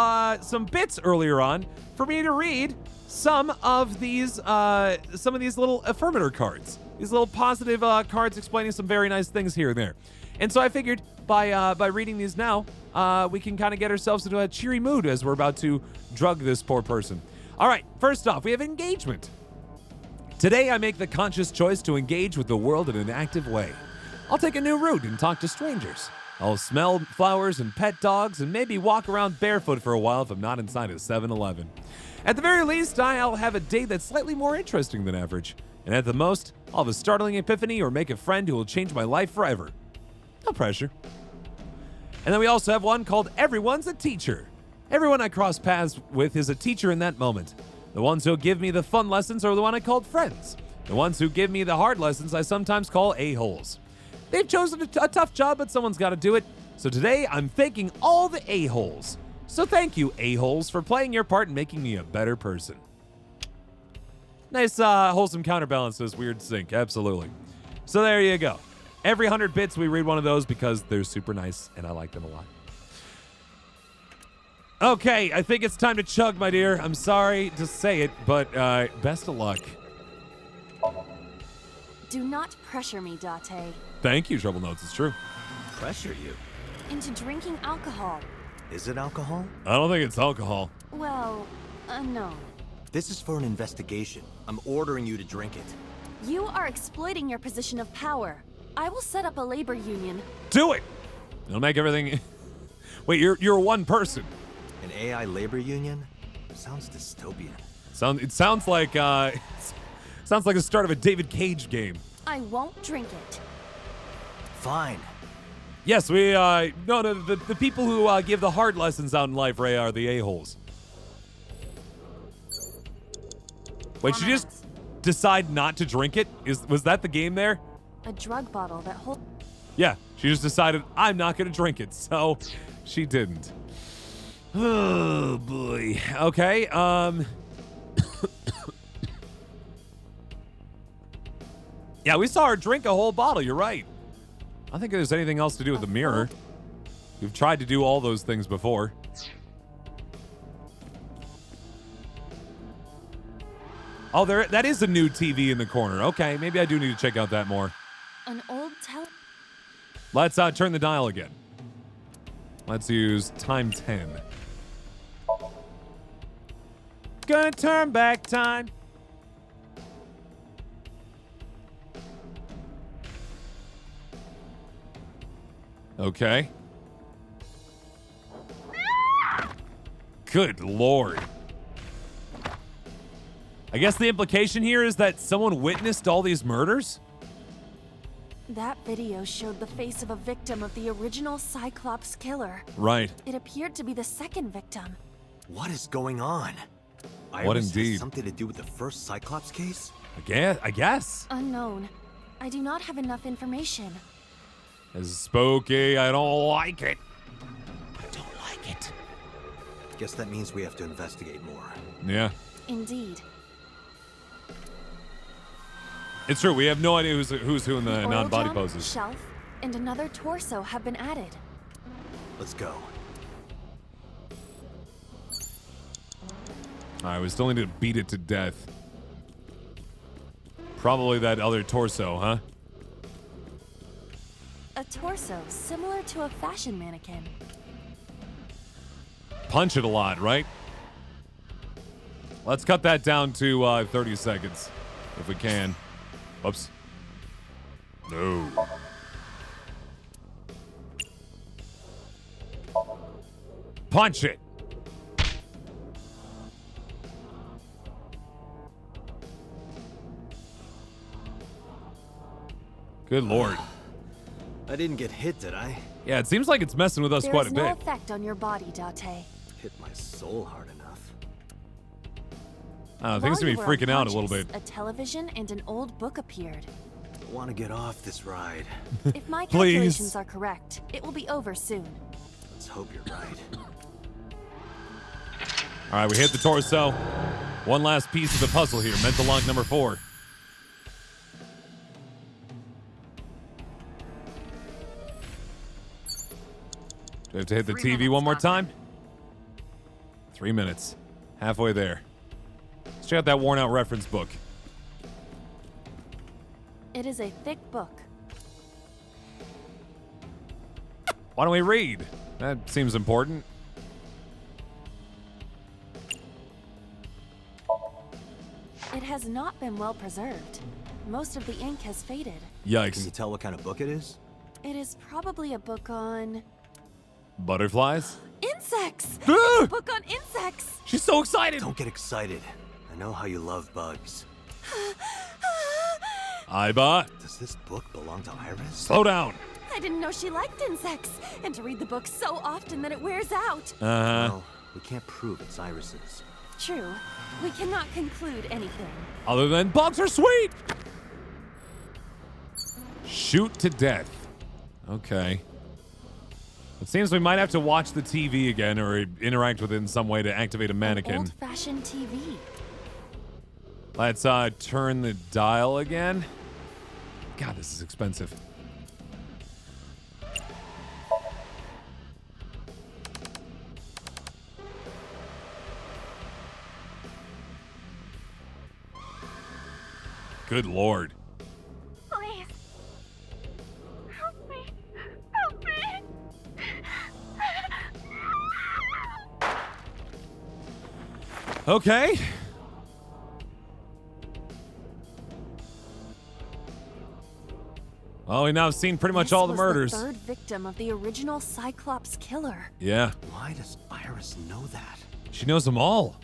some bits earlier on for me to read some of these little affirmator cards, these little positive cards explaining some very nice things here and there. And so I figured by reading these now, we can kind of get ourselves into a cheery mood as we're about to drug this poor person. All right, first off, we have engagement. Today, I make the conscious choice to engage with the world in an active way. I'll take a new route and talk to strangers. I'll smell flowers and pet dogs and maybe walk around barefoot for a while if I'm not inside a 7-Eleven. At the very least, I'll have a date that's slightly more interesting than average. And at the most, I'll have a startling epiphany or make a friend who will change my life forever. No pressure. And then we also have one called Everyone's a Teacher. Everyone I cross paths with is a teacher in that moment. The ones who give me the fun lessons are the one I called friends. The ones who give me the hard lessons I sometimes call a-holes. They've chosen a tough job, but someone's got to do it. So today, I'm thanking all the a-holes. So thank you, a-holes, for playing your part in making me a better person. Nice, wholesome counterbalance to this weird sync, absolutely. So there you go. Every 100 bits, we read one of those because they're super nice, and I like them a lot. Okay, I think it's time to chug, my dear. I'm sorry to say it, but best of luck. Do not pressure me, Date. Thank you, Trouble Notes. It's true. Pressure you? Into drinking alcohol. Is it alcohol? I don't think it's alcohol. Well, no. This is for an investigation. I'm ordering you to drink it. You are exploiting your position of power. I will set up a labor union. Do it! It'll make everything... Wait, you're one person. An AI labor union? Sounds dystopian. It sounds like the start of a David Cage game. I won't drink it. Fine. Yes, the people who give the hard lessons out in life, Ray, are the a-holes. Wait, she just decide not to drink it? Was that the game there? A drug bottle that holds... Yeah, she just decided, I'm not going to drink it, so she didn't. Oh, boy. Okay, Yeah, we saw her drink a whole bottle, you're right. I don't think there's anything else to do with the mirror. We've tried to do all those things before. Oh, that is a new TV in the corner. Okay, maybe I do need to check out that more. An old Let's turn the dial again. Let's use time 10. Gonna turn back time. Okay. Good Lord. I guess the implication here is that someone witnessed all these murders? That video showed the face of a victim of the original Cyclops killer. Right. It appeared to be the second victim. What is going on? What Iris indeed? Has something to do with the first Cyclops case? I guess. Unknown. I do not have enough information. This is spooky. I don't like it. I don't like it. Guess that means we have to investigate more. Yeah. Indeed. It's true. We have no idea who's who in the non-body origin, poses. Shelf, and another torso have been added. Let's go. Alright, we still need to beat it to death. Probably that other torso, huh? A torso similar to a fashion mannequin. Punch it a lot, right? Let's cut that down to 30 seconds, if we can. Whoops. No. Punch it! Good lord. I didn't get hit, did I? Yeah, it seems like it's messing with us There quite is a no bit. effect on your body, Date. Hit my soul hard enough. I don't know, things While are you me were freaking out a little bit. unconscious, A television and an old book appeared. I want to get off this ride. If my Please. calculations are correct, it will be over soon. Let's hope you're right. All right, we hit the torso. One last piece of the puzzle here. Mental lock number 4. Do we have to hit the 3 TV minutes, one more Doctor. time? 3 minutes. Halfway there. Let's check out that worn out reference book. It is a thick book. Why don't we read? That seems important. It has not been well preserved. Most of the ink has faded. Can Yikes. you tell what kind of book it is? It is probably a book on Butterflies? insects. Ah! A book on insects. She's so excited! Don't get excited. I know how you love bugs. Aiba, Does this book belong to Iris? slow down. I didn't know she liked insects, and to read the book so often that it wears out. Well, we can't prove it's Iris's. True. We cannot conclude anything. Other than bugs are sweet! Shoot to death. Okay. It seems we might have to watch the TV again or interact with it in some way to activate a mannequin. Old-fashioned TV. Let's turn the dial again. God, this is expensive. Good lord. Please. Help me. Help me. Okay. Well, we've now seen pretty much This all the was murders. The third victim of the original Cyclops killer. Yeah, Why does Iris know that? she knows them all.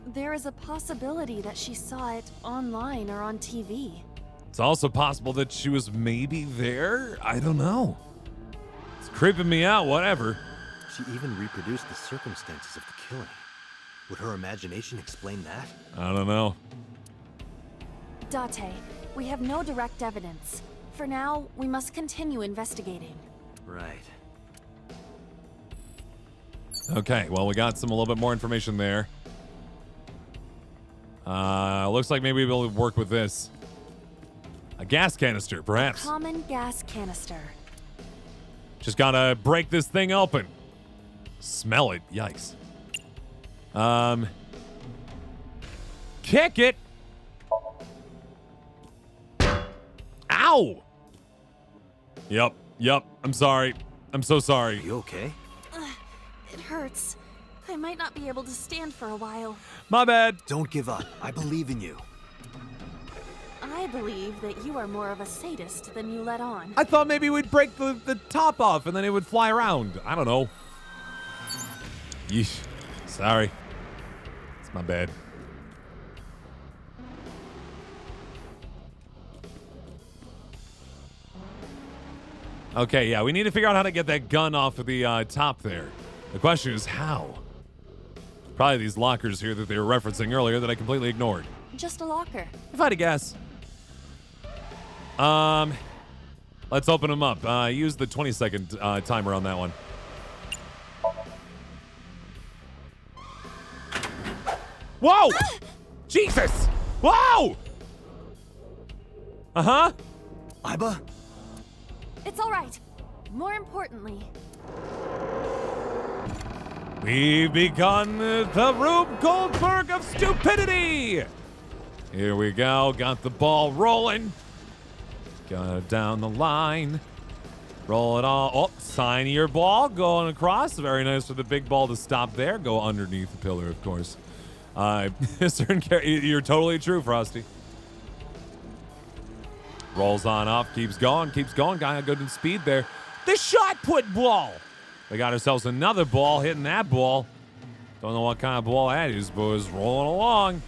There is a possibility that she saw it online or on TV. It's also possible that she was maybe there. I don't know. It's creeping me out, whatever. She even reproduced the circumstances of the killing. Would her imagination explain that? I don't know. Date, we have no direct evidence. For now, we must continue investigating. Right. Okay, well, we got a little bit more information there. Looks like maybe we'll work with this. A gas canister, perhaps. Common gas canister. Just gotta break this thing open. Smell it. Yikes. Kick it. Ow. Yep. I'm sorry. I'm so sorry. You okay? It hurts. I might not be able to stand for a while. My bad. Don't give up. I believe in you. I believe that you are more of a sadist than you let on. I thought maybe we'd break the top off and then it would fly around. I don't know. Yeesh. Sorry. It's my bad. Okay, yeah, we need to figure out how to get that gun off of the top there. The question is how? Probably these lockers here that they were referencing earlier that I completely ignored. Just a locker. If I had to guess. Let's open them up. Use the 20-second timer on that one. Whoa! Jesus! Whoa! Uh-huh. Iba? It's all right. More importantly, We've begun the Rube Goldberg of stupidity. Here we go. Got the ball rolling. Got it down the line. Roll it all. Oh, sign your ball going across. Very nice for the big ball to stop there. Go underneath the pillar, of course. You're totally true, Frosty. Rolls on up. Keeps going. Got good in speed there. The shot put ball. We got ourselves another ball hitting that ball. Don't know what kind of ball that is, but it's rolling along.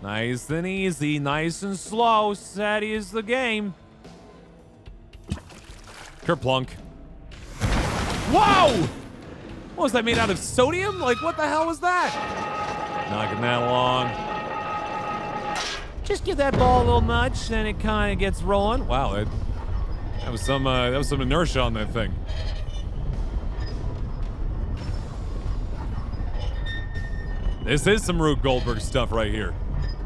Nice and easy, nice and slow. Steady is the game. Kerplunk. Whoa! What was that made out of sodium? Like, what the hell was that? Knocking that along. Just give that ball a little nudge, and it kind of gets rolling. Wow, that was some inertia on that thing. This is some Rube Goldberg stuff right here.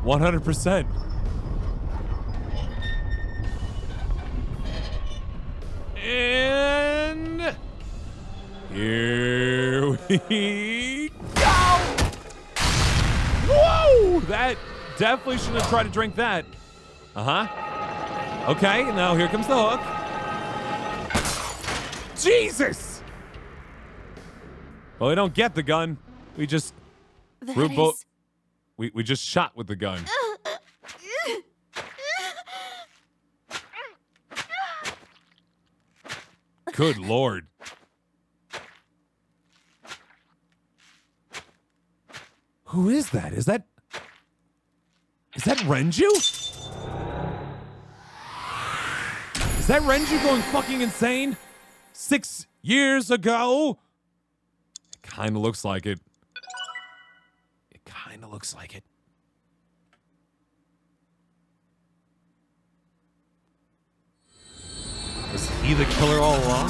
100%. And here we go! Whoa! That definitely shouldn't have tried to drink that. Okay, now here comes the hook. Jesus! Well, we don't get the gun. We just... We just shot with the gun. Good Lord. Who is that? Is that Renju? Is that Renju going fucking insane? 6 years ago? It kind of looks like it. Looks like it. Was he the killer all along?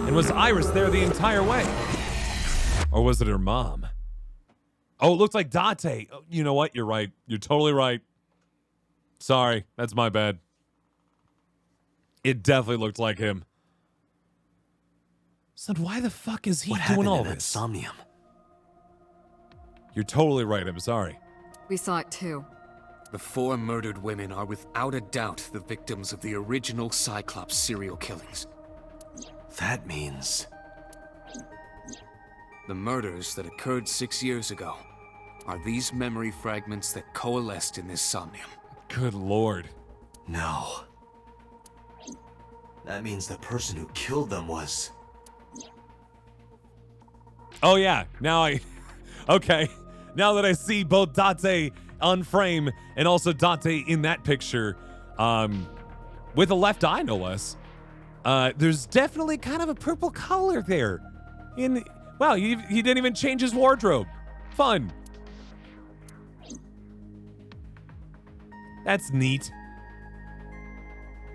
And was Iris there the entire way? Or was it her mom? Oh, it looks like Date. Oh, you know what? You're right. You're totally right. Sorry, that's my bad. It definitely looked like him. So why the fuck is he doing all this? Somnium. You're totally right. I'm sorry. We saw it too. The 4 murdered women are without a doubt the victims of the original Cyclops serial killings. That means... The murders that occurred 6 years ago are these memory fragments that coalesced in this Somnium. Good Lord. No. That means the person who killed them was... Oh yeah, now okay. Now that I see both Date on frame and also Date in that picture, with a left eye no less, there's definitely kind of a purple color there. Wow, he didn't even change his wardrobe. Fun. That's neat.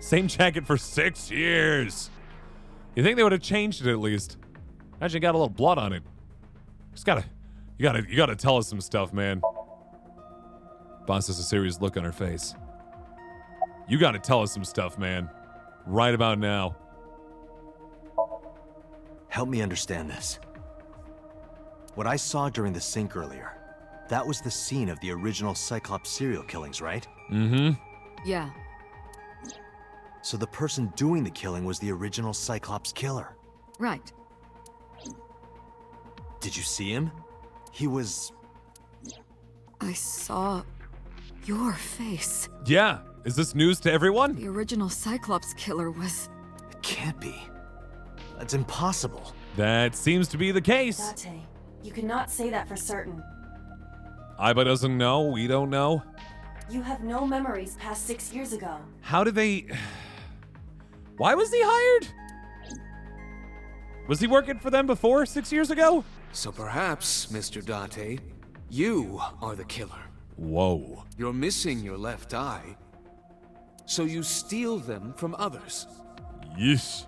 Same jacket for 6 years. You think they would have changed it at least? Actually got a little blood on it. You gotta tell us some stuff, man. Boss has a serious look on her face. You gotta tell us some stuff, man. Right about now. Help me understand this. What I saw during the sink earlier, that was the scene of the original Cyclops serial killings, right? Mm-hmm. Yeah. So the person doing the killing was the original Cyclops killer. Right. Did you see him? He was... I saw your face. Yeah. Is this news to everyone? The original Cyclops killer was... It can't be. That's impossible. That seems to be the case. Date, you cannot say that for certain. Aiba doesn't know. We don't know. You have no memories past 6 years ago. How did they... Why was he hired? Was he working for them before 6 years ago? So perhaps, Mr. Date, you are the killer. Whoa. You're missing your left eye, so you steal them from others. Yeesh.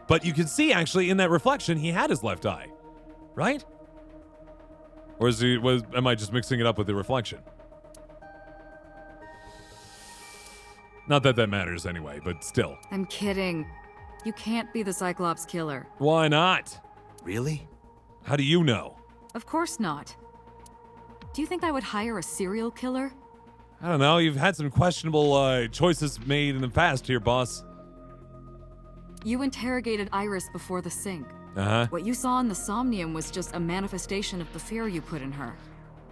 But you can see, actually, in that reflection, he had his left eye. Right? Or am I just mixing it up with the reflection? Not that that matters anyway, but still. I'm kidding. You can't be the Cyclops killer. Why not? Really? How do you know? Of course not. Do you think I would hire a serial killer? I don't know. You've had some questionable choices made in the past here, boss. You interrogated Iris before the sink. Uh-huh. What you saw in the Somnium was just a manifestation of the fear you put in her.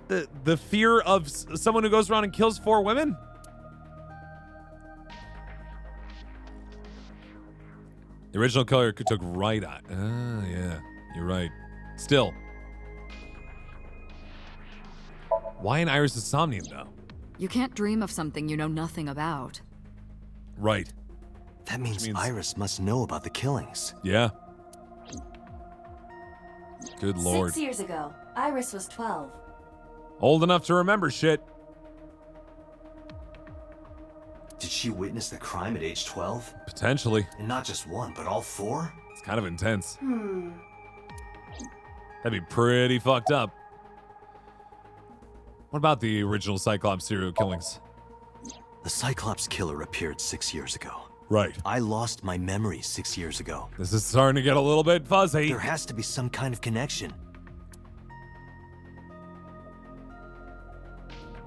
The fear of someone who goes around and kills 4 women? The original killer took right on. Ah, yeah. You're right. Still. Why in Iris' Somnium, though? You can't dream of something you know nothing about. Right. That means means- Iris must know about the killings. Yeah. Good lord. 6 years ago, Iris was 12. Old enough to remember shit. Did she witness the crime at age 12? Potentially. And not just one, but all 4? It's kind of intense. That'd be pretty fucked up. What about the original Cyclops serial killings? The Cyclops killer appeared 6 years ago. Right. I lost my memory 6 years ago. This is starting to get a little bit fuzzy. There has to be some kind of connection.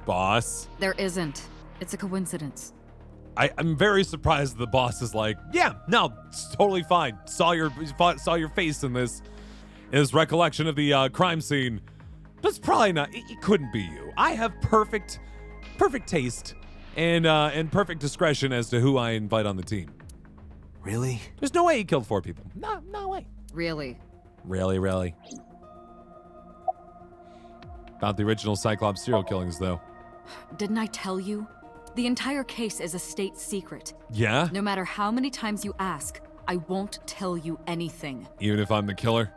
Boss. There isn't. It's a coincidence. I'm very surprised the boss is like, yeah, no, it's totally fine. Saw your face in this recollection of the crime scene. But it's probably not. It couldn't be you. I have perfect taste and perfect discretion as to who I invite on the team. Really? There's no way he killed 4 people. No way. Really. Really. About the original Cyclops serial killings, though. Didn't I tell you? The entire case is a state secret. Yeah? No matter how many times you ask, I won't tell you anything. Even if I'm the killer?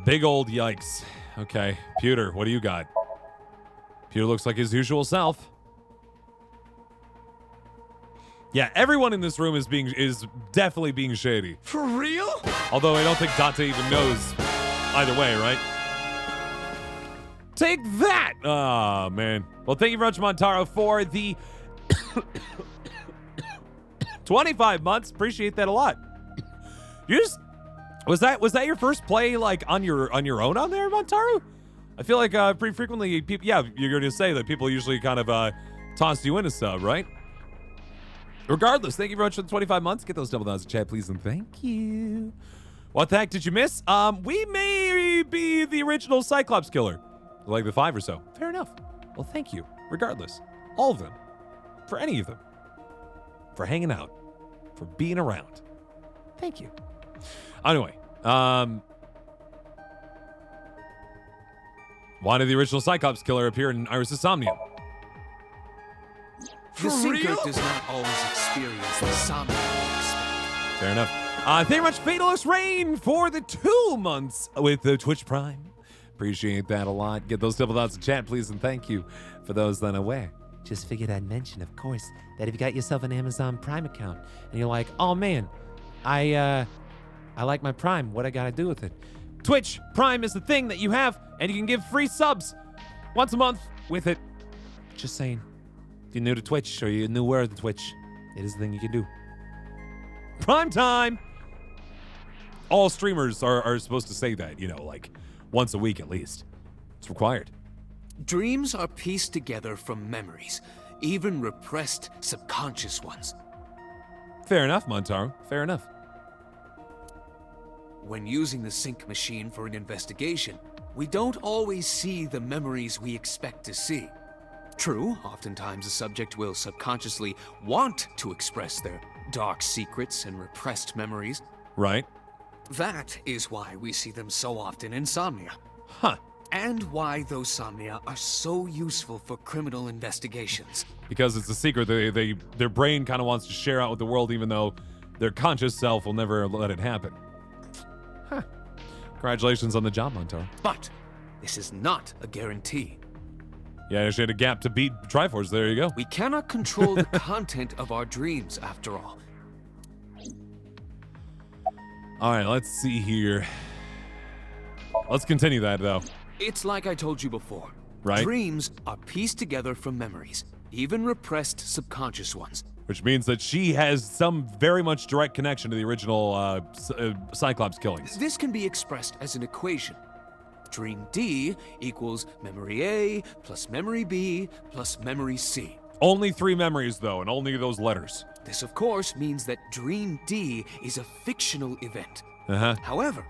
Big old yikes. Okay, Pewter, what do you got? Pewter looks like his usual self. Yeah, everyone in this room is definitely being shady. For real? Although I don't think Dante even knows either way, right? Take that! Oh, man. Well, thank you very much, Montaro, for the 25 months. Appreciate that a lot. You just was that your first play like on your own on there, Montaro? I feel like pretty frequently people. Yeah, you're going to say that people usually kind of toss you in a sub, right? Regardless, thank you very much for the 25 months. Get those double downs in chat, please, and thank you. What the heck did you miss? We may be the original Cyclops killer. Like the 5 or so. Fair enough. Well, thank you. Regardless. All of them. For any of them. For hanging out. For being around. Thank you. Anyway. Why did the original Cyclops killer appear in Iris' Somnium? The sinker does not always experience the Somnium we expect. Fair enough. Thank you very much, Fatalist Rain, for the 2 months with the Twitch Prime. Appreciate that a lot. Get those double dots in chat, please, and thank you for those unaware. Just figured I'd mention, of course, that if you got yourself an Amazon Prime account and you're like, oh man, I like my Prime, what I gotta do with it? Twitch Prime is the thing that you have, and you can give free subs once a month with it. Just saying. If you're new to Twitch or you're newer to Twitch, it is the thing you can do. Prime time! All streamers are supposed to say that, you know, like once a week at least. It's required. Dreams are pieced together from memories, even repressed subconscious ones. Fair enough, Montaro. Fair enough. When using the sync machine for an investigation, we don't always see the memories we expect to see. True, oftentimes a subject will subconsciously want to express their dark secrets and repressed memories. Right. That is why we see them so often in Somnia. Huh. And why those Somnia are so useful for criminal investigations. Because it's a secret their brain kind of wants to share out with the world, even though their conscious self will never let it happen. Huh. Congratulations on the job, Montaro. But this is not a guarantee. Yeah, she had a gap to beat Triforce. There you go. We cannot control the content of our dreams, after all. All right, let's see here. Let's continue that, though. It's like I told you before. Right. Dreams are pieced together from memories, even repressed subconscious ones. which means that she has some very much direct connection to the original Cyclops killings. This can be expressed as an equation. Dream D equals memory A plus memory B plus memory C. Only 3 memories, though, and only those letters. This, of course, means that Dream D is a fictional event. Uh-huh. However,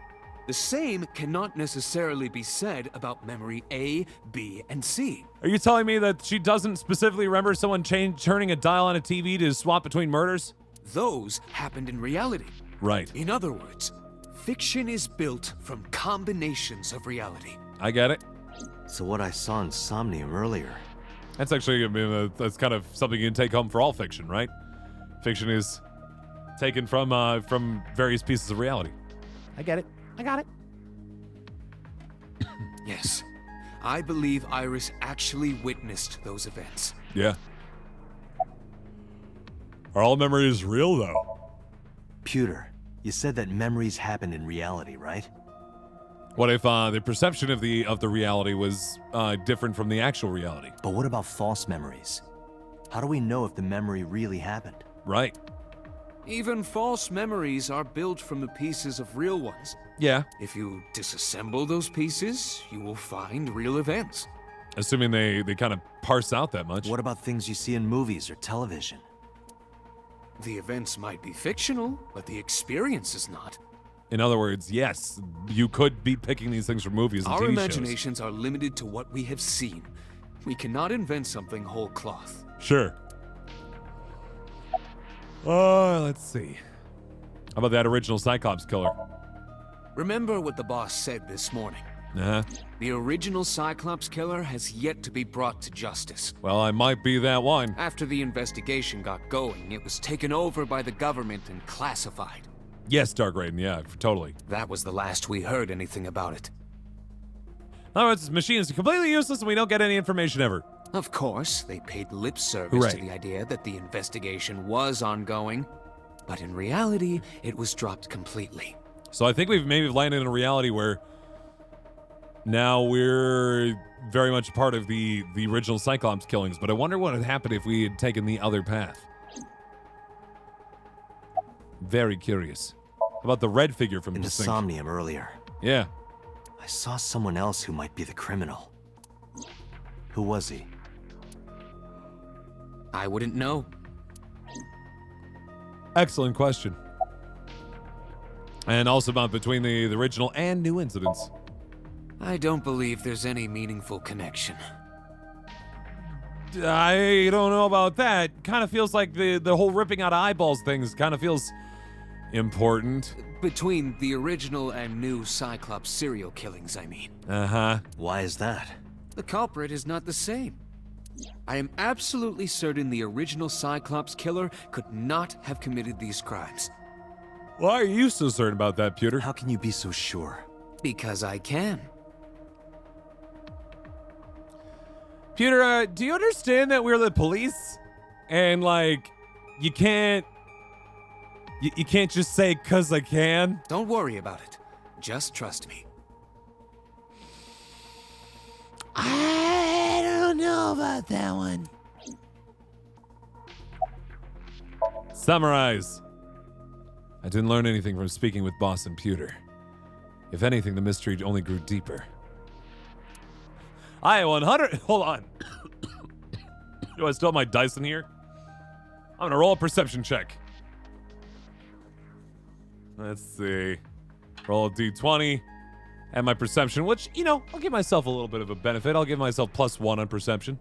the same cannot necessarily be said about memory A, B, and C. Are you telling me that she doesn't specifically remember someone turning a dial on a TV to swap between murders? Those happened in reality. Right. In other words, fiction is built from combinations of reality. I get it. So what I saw in Somnium earlier. That's actually, I mean, that's kind of something you can take home for all fiction, right? Fiction is taken from various pieces of reality. I get it. I got it. Yes, I believe Iris actually witnessed those events. Yeah. Are all memories real, though? Pewter, you said that memories happen in reality, right? What if the perception of the reality was different from the actual reality? But what about false memories? How do we know if the memory really happened? Right. Even false memories are built from the pieces of real ones. Yeah. If you disassemble those pieces, you will find real events. Assuming they kind of parse out that much. What about things you see in movies or television? The events might be fictional, but the experience is not. In other words, yes, you could be picking these things from movies and Our TV imaginations are limited to what we have seen. We cannot invent something whole cloth. shows. Sure. Let's see. How about that original Cyclops killer? Remember what the boss said this morning. Uh-huh. The original Cyclops killer has yet to be brought to justice. Well, I might be that one. After the investigation got going, it was taken over by the government and classified. Yes, Dark Raiden, yeah, totally. That was the last we heard anything about it. In other words, this machine is completely useless and we don't get any information ever. Of course, they paid lip service Right. to the idea that the investigation was ongoing, but in reality, it was dropped completely. So I think we've maybe landed in a reality where now we're very much a part of the original Cyclops killings, but I wonder what would happen if we had taken the other path. Very curious. How about the red figure from In the the sink? Somnium earlier. Yeah. I saw someone else who might be the criminal. Who was he? I wouldn't know. Excellent question. And also about between the original and new incidents. I don't believe there's any meaningful connection. I don't know about that. Kind of feels like the whole ripping out eyeballs things kind of feels important. Between the original and new Cyclops serial killings, I mean. Uh-huh. Why is that? The culprit is not the same. I am absolutely certain the original Cyclops killer could not have committed these crimes. Why are you so certain about that, Pewter? How can you be so sure? Because I can. Pewter, do you understand that we're the police? And, like, you can't just say, 'cause I can? Don't worry about it. Just trust me. I don't know about that one. Summarize. I didn't learn anything from speaking with Boss and Pewter. If anything, the mystery only grew deeper. I 100. Hold on. Do I still have my dice in here? I'm gonna roll a perception check. Let's see. Roll a d20. And my perception, which, you know, I'll give myself a little bit of a benefit. I'll give myself +1 on perception.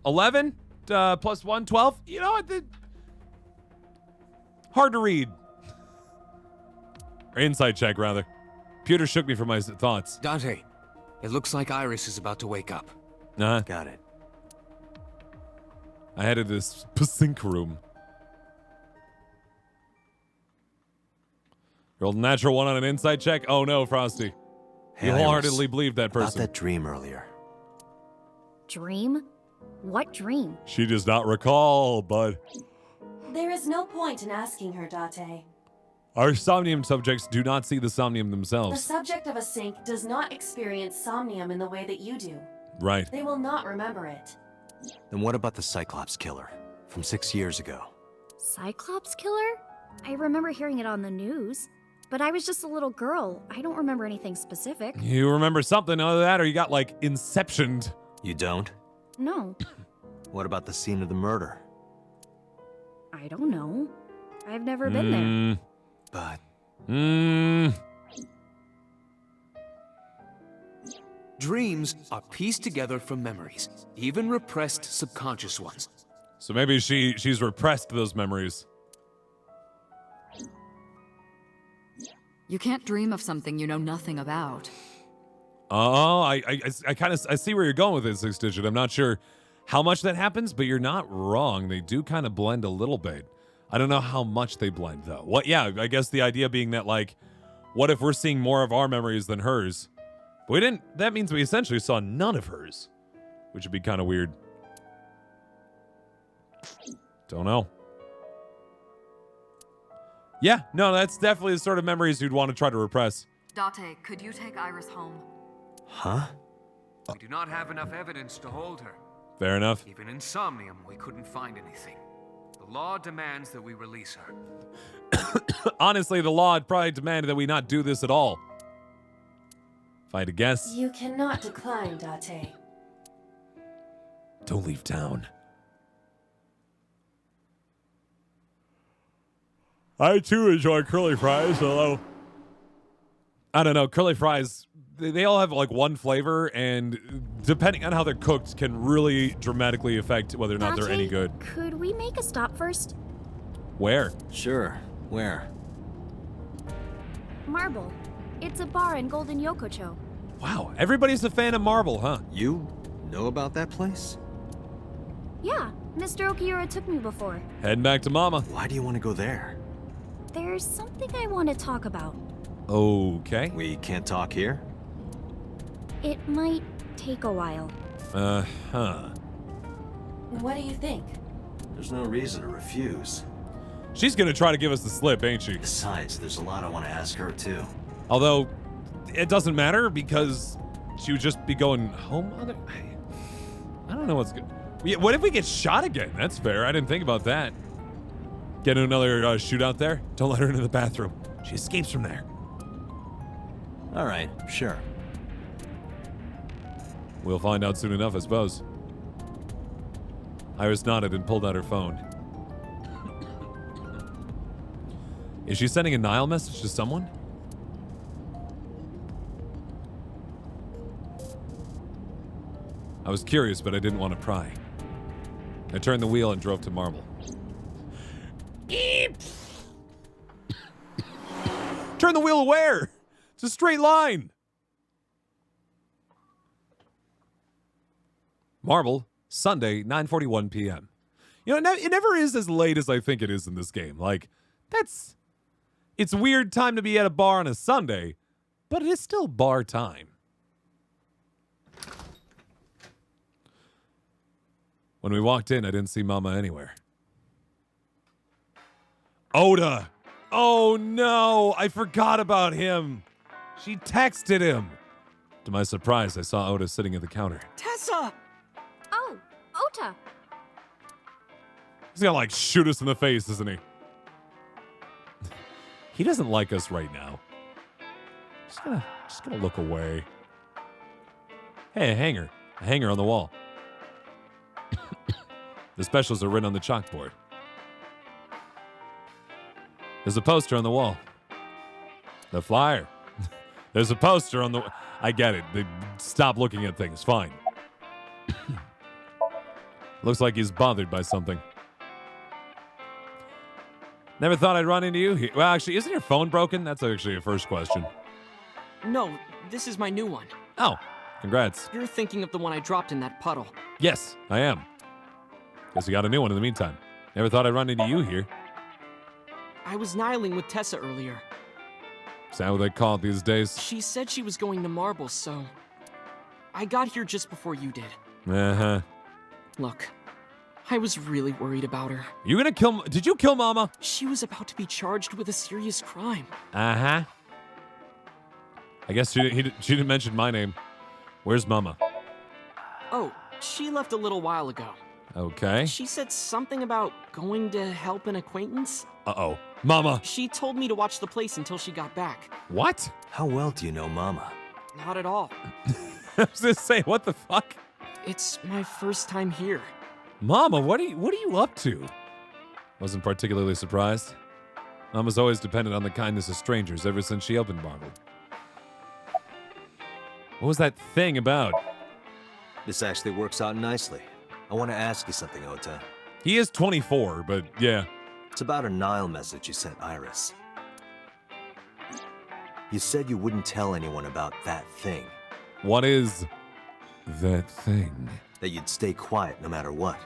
11 plus 1, 12. You know what? Hard to read. Or insight check, rather. Pewter shook me for my thoughts. Dante, it looks like Iris is about to wake up. Got it. I headed to this sink room. Rolled a natural 1 on an insight check. Oh no, Frosty. Hey, You Iris, wholeheartedly believe that About person. that dream earlier. Dream? What dream? She does not recall, bud. There is no point in asking her, Date. Our Somnium subjects do not see the Somnium The themselves. subject of a sink does not experience Somnium in the way that you do. Right. They will not remember it. Then what about the Cyclops killer? from 6 years ago. Cyclops killer? I remember hearing it on the news. But I was just a little girl. I don't remember anything specific. You remember something other than that, or you got, like, inceptioned? You don't? No, What about the scene of the murder? I don't know. I've never been there. But Dreams are pieced together from memories, even repressed subconscious ones. So maybe she's repressed those memories. You can't dream of something you know nothing about. Oh, I kind of I see where you're going with this, 6-digit. I'm not sure how much that happens, but you're not wrong. They do kind of blend a little bit. I don't know how much they blend though. What? Yeah, I guess the idea being that, like, what if we're seeing more of our memories than hers? We didn't. That means we essentially saw none of hers, which would be kind of weird. Don't know. Yeah, no, that's definitely the sort of memories you'd want to try to repress. Date, could you take Iris home? Huh? We do not have enough evidence to hold her. Fair enough. Even in Somnium, we couldn't find anything. The law demands that we release her. Honestly, the law had probably demanded that we not do this at all. If I had to guess. You cannot decline, Date. Don't leave town. I too enjoy curly fries, although I don't know, curly fries, they all have like one flavor, and depending on how they're cooked can really dramatically affect whether or not they're any good. Could we make a stop first? Where? Sure. Where? Marble. It's a bar in Golden Yokocho. Wow, everybody's a fan of Marble, huh? You know about that place? Yeah, Mr. Okiura took me before. Heading back to Mama. Why do you want to go there? There's something I want to talk about. Okay. We can't talk here? It might take a while. Huh. What do you think? There's no reason to refuse. She's gonna try to give us the slip, ain't she? Besides, there's a lot I want to ask her, too. Although, it doesn't matter because she would just be going home on it. I don't know what's good. Yeah, what if we get shot again? That's fair. I didn't think about that. Get in another shootout there? Don't let her into the bathroom. She escapes from there. All right, sure. We'll find out soon enough, I suppose. Iris nodded and pulled out her phone. Is she sending a Nile message to someone? I was curious, but I didn't want to pry. I turned the wheel and drove to Marble. Turn the wheel where? It's a straight line. Marble, Sunday, 9:41 p.m. You know, it never is as late as I think it is in this game. Like, it's a weird time to be at a bar on a Sunday, but it is still bar time. When we walked in, I didn't see Mama anywhere. Oughta! Oh no, I forgot about him. She texted him. To my surprise, I saw Oughta sitting at the counter. Tessa! Oh, Oughta. He's gonna like shoot us in the face, isn't he? He doesn't like us right now. Just gonna look away. Hey, a hanger on the wall. The specials are written on the chalkboard. There's a poster on the wall. The flyer. There's a poster on the... I get it. They stop looking at things. Fine. Looks like he's bothered by something. Never thought I'd run into you here. Well, actually, isn't your phone broken? That's actually a first question. No, this is my new one. Oh, congrats. You're thinking of the one I dropped in that puddle. Yes, I am. Guess you got a new one in the meantime. Never thought I'd run into you here. I was nihiling with Tessa earlier. Is that what they call it these days? She said she was going to Marble, so... I got here just before you did. Uh-huh. Look, I was really worried about her. You gonna kill... Did you kill Mama? She was about to be charged with a serious crime. Uh-huh. I guess she didn't mention my name. Where's Mama? Oh, she left a little while ago. Okay. She said something about going to help an acquaintance. Uh-oh. Mama. She told me to watch the place until she got back. What? How well do you know Mama? Not at all. I was just saying, what the fuck? It's my first time here. Mama, what are you up to? Wasn't particularly surprised. Mama's always depended on the kindness of strangers ever since she opened Marble. What was that thing about? This actually works out nicely. I want to ask you something, Oughta. He is 24, but yeah. It's about a Nile message you sent Iris. You said you wouldn't tell anyone about that thing. What is that thing? That you'd stay quiet no matter what.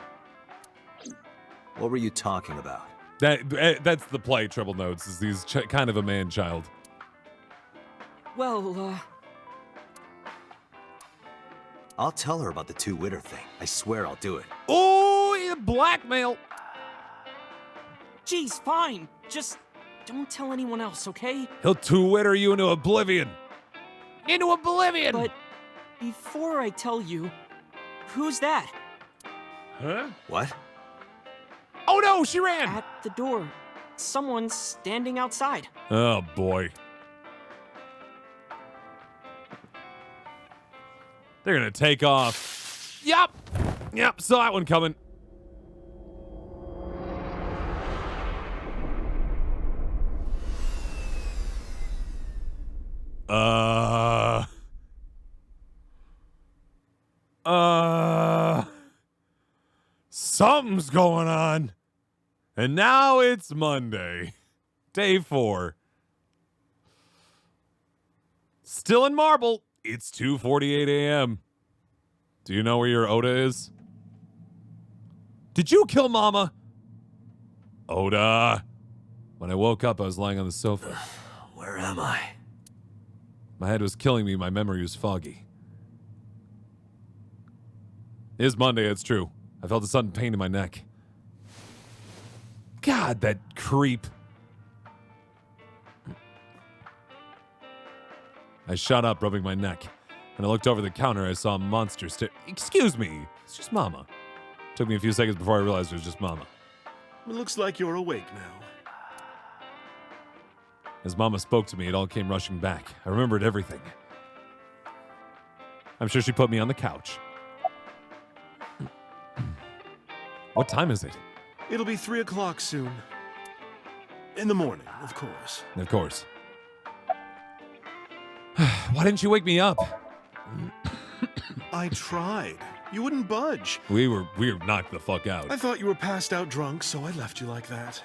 What were you talking about? That's the play, Treble Notes, is he's kind of a man-child. Well, I'll tell her about the two-witter thing. I swear I'll do it. Oh, blackmail! geez, fine. Just don't tell anyone else, okay? He'll two-witter you into oblivion. Into oblivion! But before I tell you, who's that? Huh? What? Oh no, she ran! At the door. Someone's standing outside. Oh boy. They're gonna take off. Yep, saw that one coming. Something's going on. And now it's Monday. Day 4. Still in Marble. It's 2:48 a.m. Do you know where your Oughta is? Did you kill Mama? Oughta. When I woke up, I was lying on the sofa. Where am I? My head was killing me. My memory was foggy. It is Monday, it's true. I felt a sudden pain in my neck. God, that creep. I shot up, rubbing my neck. When I looked over the counter, I saw a monster stare. Excuse me, it's just Mama. Took me a few seconds before I realized it was just Mama. It looks like you're awake now. As Mama spoke to me, it all came rushing back. I remembered everything. I'm sure she put me on the couch. What time is it? It'll be 3 o'clock soon. In the morning, of course. Of course. Why didn't you wake me up? I tried. You wouldn't budge. We were knocked the fuck out. I thought you were passed out drunk, so I left you like that.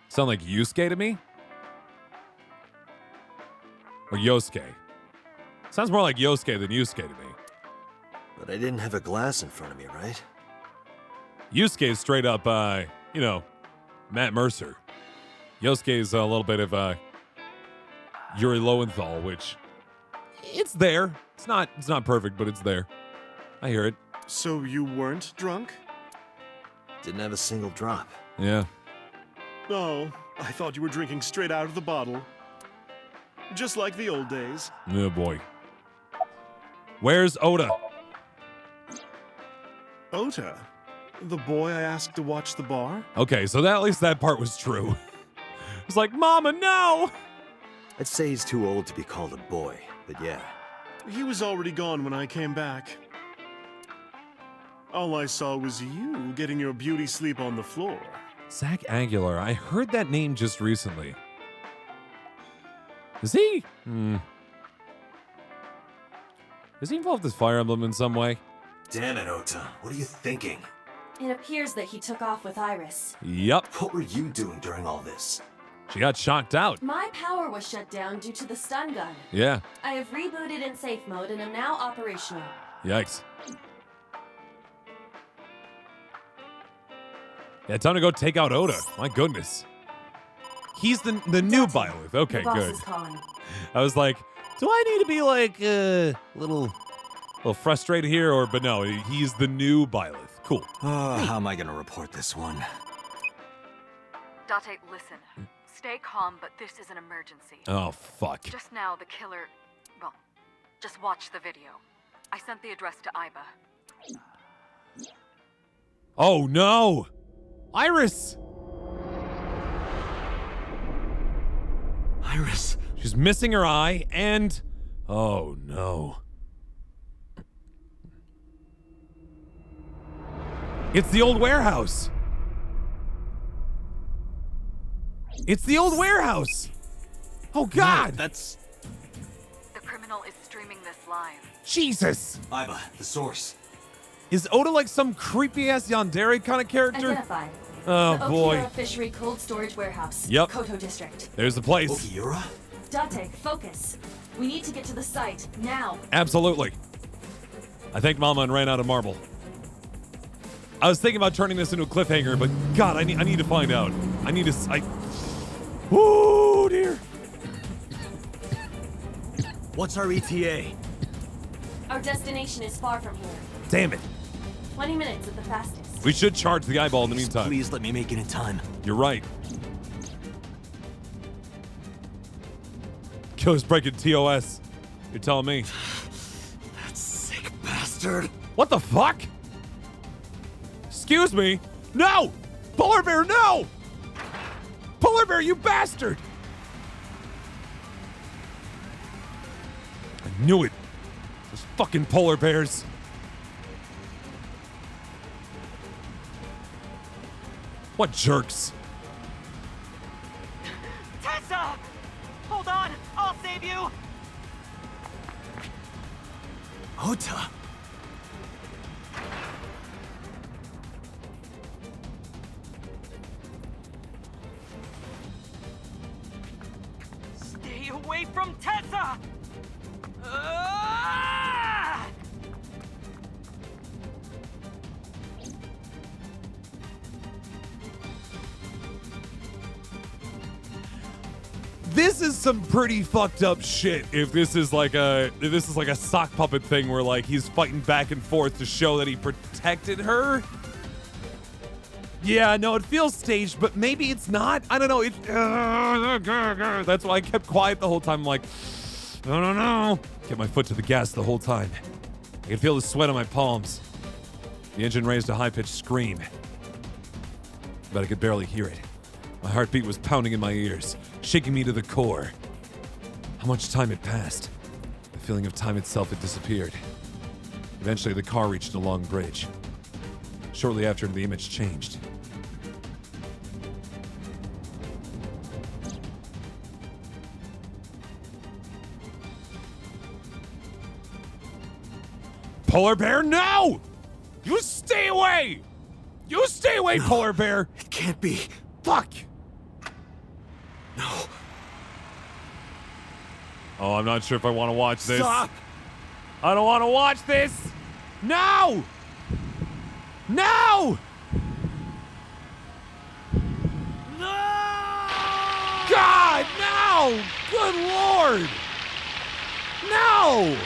Sound like Yusuke to me? Or Yosuke? Sounds more like Yosuke than Yusuke to me. But I didn't have a glass in front of me, right? Yusuke is straight up, Matt Mercer. Yosuke is a little bit of, Yuri Lowenthal, which, it's there. It's not perfect, but it's there. I hear it. So you weren't drunk? Didn't have a single drop. Yeah. Oh, I thought you were drinking straight out of the bottle. Just like the old days. Oh boy. Where's Oughta? Oughta? The boy I asked to watch the bar? Okay, so at least that part was true. It's like, Mama, no! I'd say he's too old to be called a boy, but yeah. He was already gone when I came back. All I saw was you getting your beauty sleep on the floor. Zach Aguilar, I heard that name just recently. Is he? Is he involved with Fire Emblem in some way? Damn it, Oughta. What are you thinking? It appears that he took off with Iris. Yup. What were you doing during all this? She got shocked out. My power was shut down due to the stun gun. Yeah. I have rebooted in safe mode and am now operational. Yikes. Yeah, time to go take out Oughta. My goodness. He's the new Byleth. Okay, The boss good. is calling. I was like, do I need to be like a little frustrated here, but no, he's the new Byleth. Cool. How am I gonna report this one? Date, listen. Stay calm, but this is an emergency. Oh, fuck. Just now, the killer... Well, just watch the video. I sent the address to Iba. Oh no! Iris! Iris. She's missing her eye and... Oh no. It's the old warehouse! It's the old warehouse! Oh god! No, that's... The criminal is streaming this live. Jesus! Iva, the source. Is Oughta like some creepy-ass yandere kind of character? Identified. Oh the boy. Okiura Fishery Cold Storage Warehouse. Yep. Koto District. There's the place. Okiura? Date, focus. We need to get to the site, now. Absolutely. I thanked Mama and ran out of marble. I was thinking about turning this into a cliffhanger, but God, I need to find out. I need to... Woo, dear. What's our ETA? Our destination is far from here. Damn it. 20 minutes at the fastest. We should charge the eyeball in the meantime. Please let me make it in time. You're right. Killer's breaking TOS. You're telling me. That sick bastard. What the fuck? Excuse me? No! Polar bear, no! Polar bear, you bastard! I knew it. Those fucking polar bears. What jerks? Tessa! Hold on! I'll save you! Oughta. Stay away from Tessa! Ah! This is some pretty fucked up shit. If this is like a sock puppet thing where like he's fighting back and forth to show that he protected her. Yeah, no, it feels staged, but maybe it's not. I don't know. That's why I kept quiet the whole time. I'm like, I don't know. Kept my foot to the gas the whole time. I could feel the sweat on my palms. The engine raised a high-pitched scream, but I could barely hear it. My heartbeat was pounding in my ears, shaking me to the core. How much time had passed? The feeling of time itself had disappeared. Eventually, the car reached a long bridge. Shortly after, the image changed. Polar bear, no! You stay away! You stay away, No, polar bear! It can't be. Fuck! No. Oh, I'm not sure if I want to watch this. Stop! I don't want to watch this! No! No! No! God, no! Good Lord! No!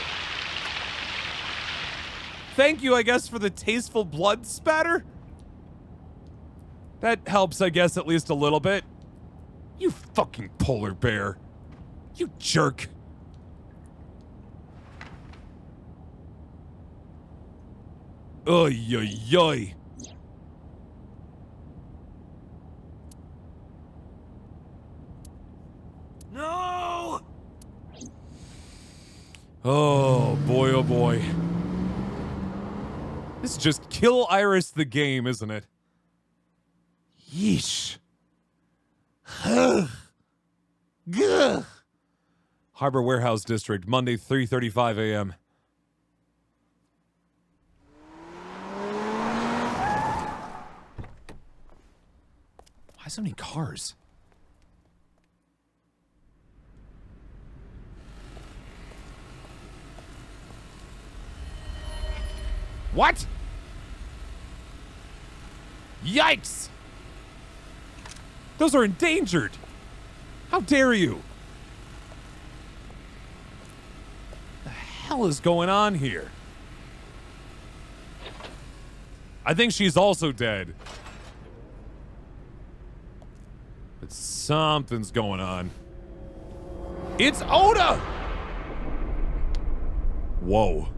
Thank you, I guess, for the tasteful blood spatter. That helps, I guess, at least a little bit. You fucking polar bear. You jerk. Oy, oy, oy. No! Oh, boy, oh, boy. This is just Kill Iris the game, isn't it? Yeesh. Ugh. Gah. Harbor Warehouse District, Monday, 3:35 a.m. Why so many cars? What? Yikes! Those are endangered! How dare you? The hell is going on here? I think she's also dead. But something's going on. It's Oughta! Whoa.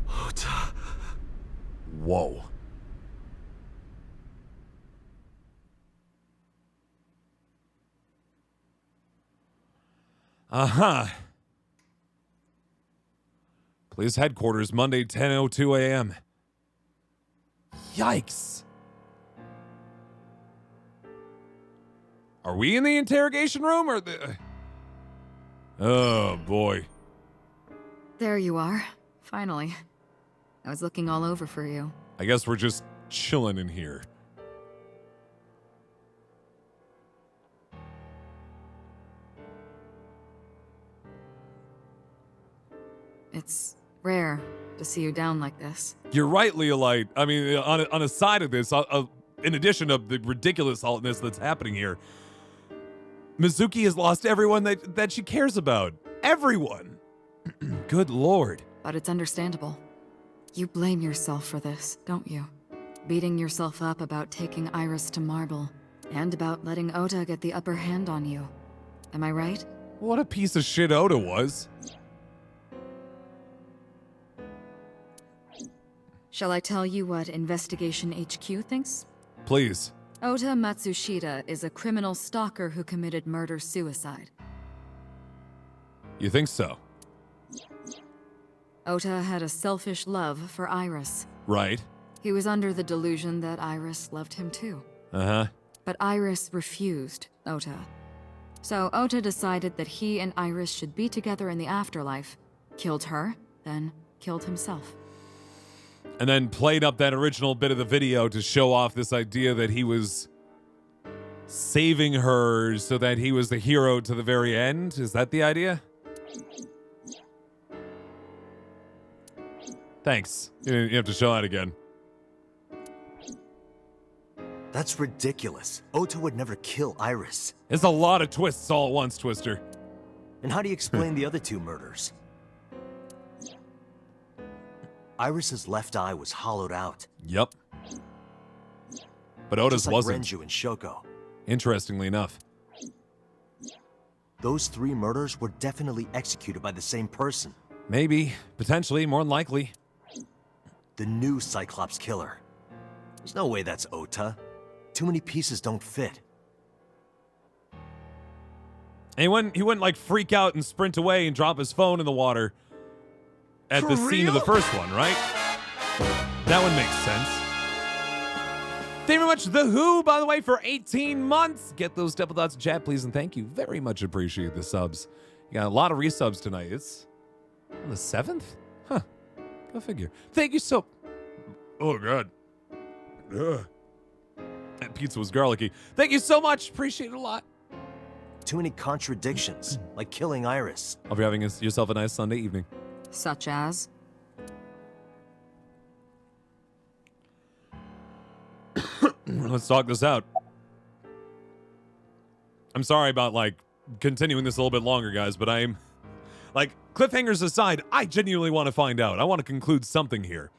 Oughta. Whoa. Uh-huh. Police headquarters, Monday, 10:02 a.m. Yikes. Are we in the interrogation room or the... Oh, boy. There you are. Finally. I was looking all over for you. I guess we're just chilling in here. It's rare to see you down like this. You're right, Leolite. I mean, on a side of this, in addition of the ridiculousness that's happening here, Mizuki has lost everyone that she cares about. Everyone. Good Lord. But it's understandable. You blame yourself for this, don't you? Beating yourself up about taking Iris to Marble, and about letting Oughta get the upper hand on you. Am I right? What a piece of shit Oughta was. Shall I tell you what Investigation HQ thinks? Please. Oughta Matsushita is a criminal stalker who committed murder-suicide. You think so? Oughta had a selfish love for Iris. Right. He was under the delusion that Iris loved him too. Uh-huh. But Iris refused Oughta. So Oughta decided that he and Iris should be together in the afterlife, killed her, then killed himself. And then played up that original bit of the video to show off this idea that he was saving her so that he was the hero to the very end. Is that the idea? Thanks. You have to show that again. That's ridiculous. Oughta would never kill Iris. It's a lot of twists all at once, Twister. And how do you explain the other two murders? Iris's left eye was hollowed out. Yep. But Oughta's just like wasn't. Renju and Shoko. Interestingly enough. Those three murders were definitely executed by the same person. Maybe. Potentially. More than likely. The new Cyclops killer. There's no way that's Oughta. Too many pieces don't fit. And he wouldn't like freak out and sprint away and drop his phone in the water at the scene of the first one, right? That would make sense. Thank you very much, The Who, by the way, for 18 months. Get those double dots in chat, please, and thank you. Very much appreciate the subs. You got a lot of resubs tonight. It's on the 7th? Huh. Go figure. Thank you so... Oh, God. Ugh. That pizza was garlicky. Thank you so much. Appreciate it a lot. Too many contradictions, like killing Iris. Hope you're having yourself a nice Sunday evening. Such as? Let's talk this out. I'm sorry about, like, continuing this a little bit longer, guys, but I'm... Like, cliffhangers aside, I genuinely want to find out. I want to conclude something here.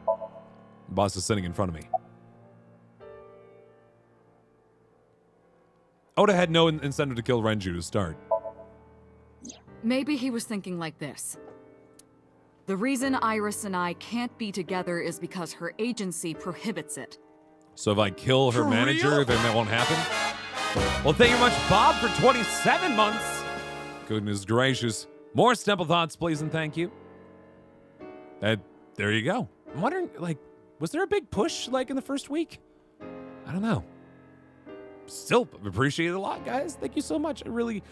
The boss is sitting in front of me. Oughta had no incentive to kill Renju to start. Maybe he was thinking like this. The reason Iris and I can't be together is because her agency prohibits it. So if I kill her manager, then that won't happen? Well, thank you very much, Bob, for 27 months. Goodness gracious. More Stemple Thoughts, please, and thank you. There you go. I'm wondering, like, was there a big push, like, in the first week? I don't know. Still appreciate it a lot, guys. Thank you so much. It really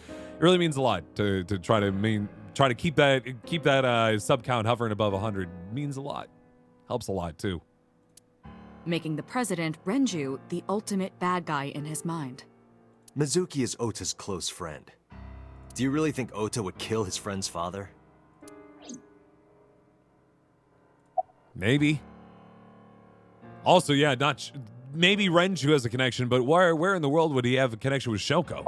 means a lot to try to keep that sub count hovering above 100. Means a lot. Helps a lot too. Making the president, Renju, the ultimate bad guy in his mind. Mizuki is Oughta's close friend. Do you really think Oughta would kill his friend's father? Maybe. Also, yeah, maybe Renju has a connection, but where in the world would he have a connection with Shoko?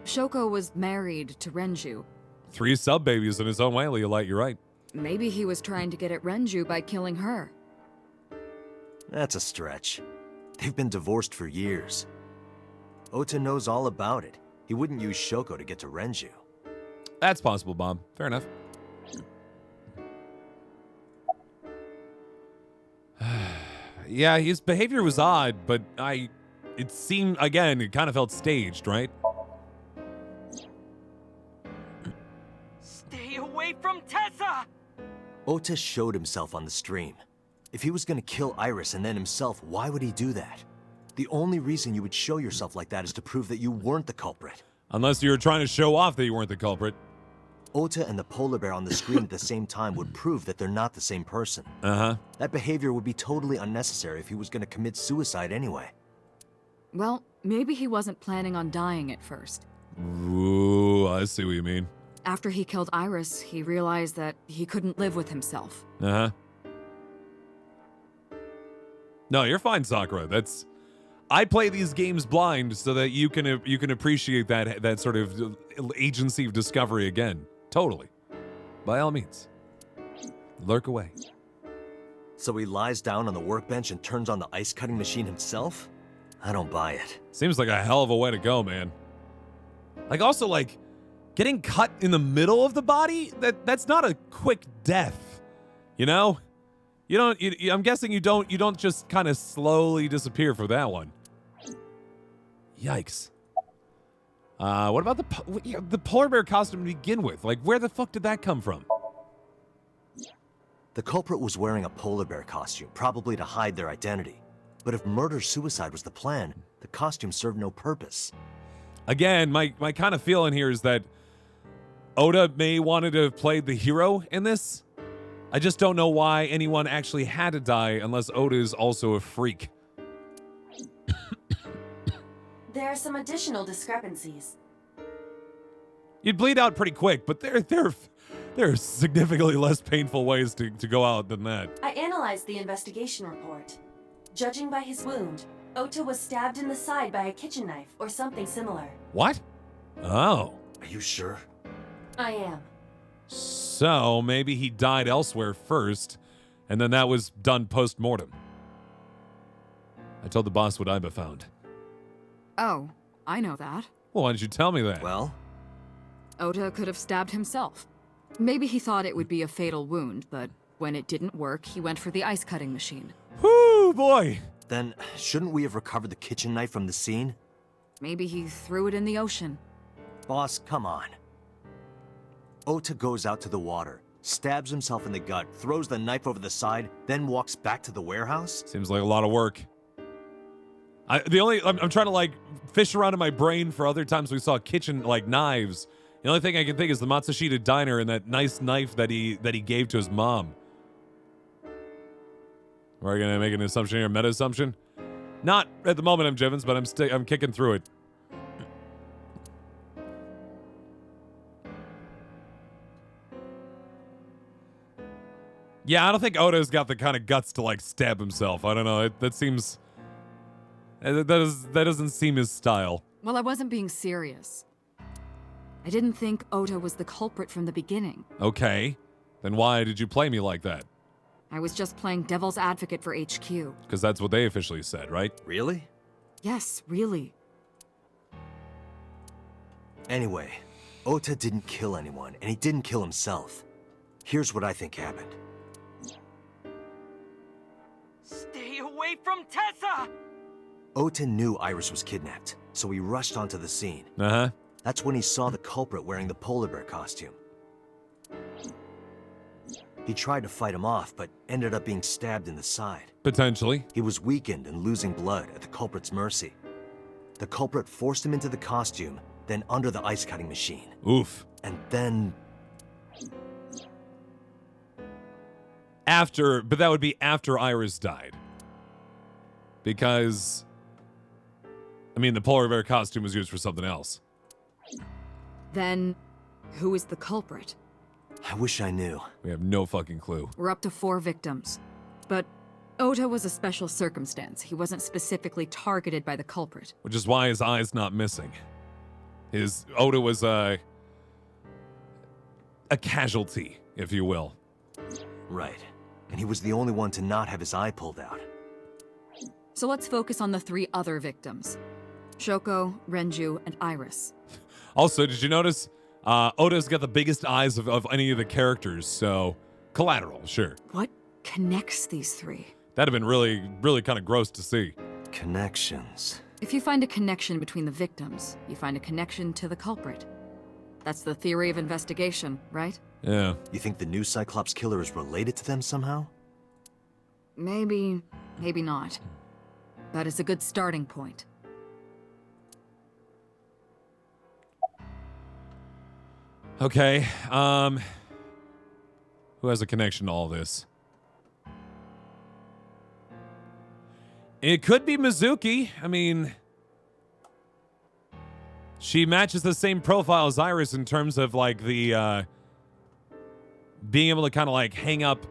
Shoko was married to Renju. 3 sub babies in his own way, Leolite, you're right. Maybe he was trying to get at Renju by killing her. That's a stretch. They've been divorced for years. Oughta knows all about it. He wouldn't use Shoko to get to Renju. That's possible, Bob. Fair enough. Yeah, his behavior was odd, but it seemed, again, it kind of felt staged, right? Oughta showed himself on the stream. If he was gonna kill Iris and then himself, why would he do that? The only reason you would show yourself like that is to prove that you weren't the culprit. Unless you were trying to show off that you weren't the culprit. Oughta and the polar bear on the screen at the same time would prove that they're not the same person. Uh-huh. That behavior would be totally unnecessary if he was gonna commit suicide anyway. Well, maybe he wasn't planning on dying at first. Ooh, I see what you mean. After he killed Iris, he realized that he couldn't live with himself. Uh-huh. No, you're fine, Sakura. I play these games blind so that you can appreciate that sort of agency of discovery again. Totally. By all means. Lurk away. So he lies down on the workbench and turns on the ice cutting machine himself? I don't buy it. Seems like a hell of a way to go, man. Like, also, like, getting cut in the middle of the body, that's not a quick death. You know? I'm guessing you don't just kind of slowly disappear for that one. Yikes. What about the polar bear costume to begin with? Like, where the fuck did that come from? The culprit was wearing a polar bear costume, probably to hide their identity. But if murder-suicide was the plan, the costume served no purpose. Again, my kind of feeling here is that Oughta may wanted to have played the hero in this. I just don't know why anyone actually had to die unless Oughta is also a freak. There are some additional discrepancies. You'd bleed out pretty quick, but there are significantly less painful ways to go out than that. I analyzed the investigation report. Judging by his wound, Oughta was stabbed in the side by a kitchen knife or something similar. What? Oh. Are you sure? I am. So maybe he died elsewhere first, and then that was done post-mortem. I told the boss what Iba found. Oh, I know that. Well, why didn't you tell me that? Well? Oughta could have stabbed himself. Maybe he thought it would be a fatal wound, but when it didn't work, he went for the ice cutting machine. Whoo, boy! Then, shouldn't we have recovered the kitchen knife from the scene? Maybe he threw it in the ocean. Boss, come on. Oughta goes out to the water, stabs himself in the gut, throws the knife over the side, then walks back to the warehouse? Seems like a lot of work. I'm trying to, like, fish around in my brain for other times we saw kitchen, like, knives. The only thing I can think is the Matsushita diner and that nice knife that he gave to his mom. We're gonna make an assumption here, meta assumption. Not at the moment, Jevons, but I'm kicking through it. Yeah, I don't think Oughta's got the kind of guts to like stab himself. I don't know. That seems that doesn't seem his style. Well, I wasn't being serious. I didn't think Oughta was the culprit from the beginning. Okay. Then why did you play me like that? I was just playing devil's advocate for HQ. Because that's what they officially said, right? Really? Yes, really. Anyway, Oughta didn't kill anyone, and he didn't kill himself. Here's what I think happened. Stay away from Tessa! Oughta knew Iris was kidnapped, so he rushed onto the scene. Uh-huh. That's when he saw the culprit wearing the polar bear costume. He tried to fight him off, but ended up being stabbed in the side. Potentially. He was weakened and losing blood at the culprit's mercy. The culprit forced him into the costume, then under the ice cutting machine. Oof. And then... But that would be after Iris died. Because, I mean, the polar bear costume was used for something else. Then, who is the culprit? I wish I knew. We have no fucking clue. We're up to 4 victims. But Oughta was a special circumstance. He wasn't specifically targeted by the culprit. Which is why his eye's not missing. Oughta was a casualty, if you will. Right. And he was the only one to not have his eye pulled out. So let's focus on the 3 other victims. Shoko, Renju, and Iris. Also, did you notice Oughta's got the biggest eyes of any of the characters, so collateral, sure. What connects these 3? That'd have been really, really kind of gross to see. Connections. If you find a connection between the victims, you find a connection to the culprit. That's the theory of investigation, right? Yeah. You think the new Cyclops killer is related to them somehow? Maybe, maybe not. But it's a good starting point. Okay. Who has a connection to all this? It could be Mizuki. I mean, she matches the same profile as Iris in terms of like the being able to kind of like hang up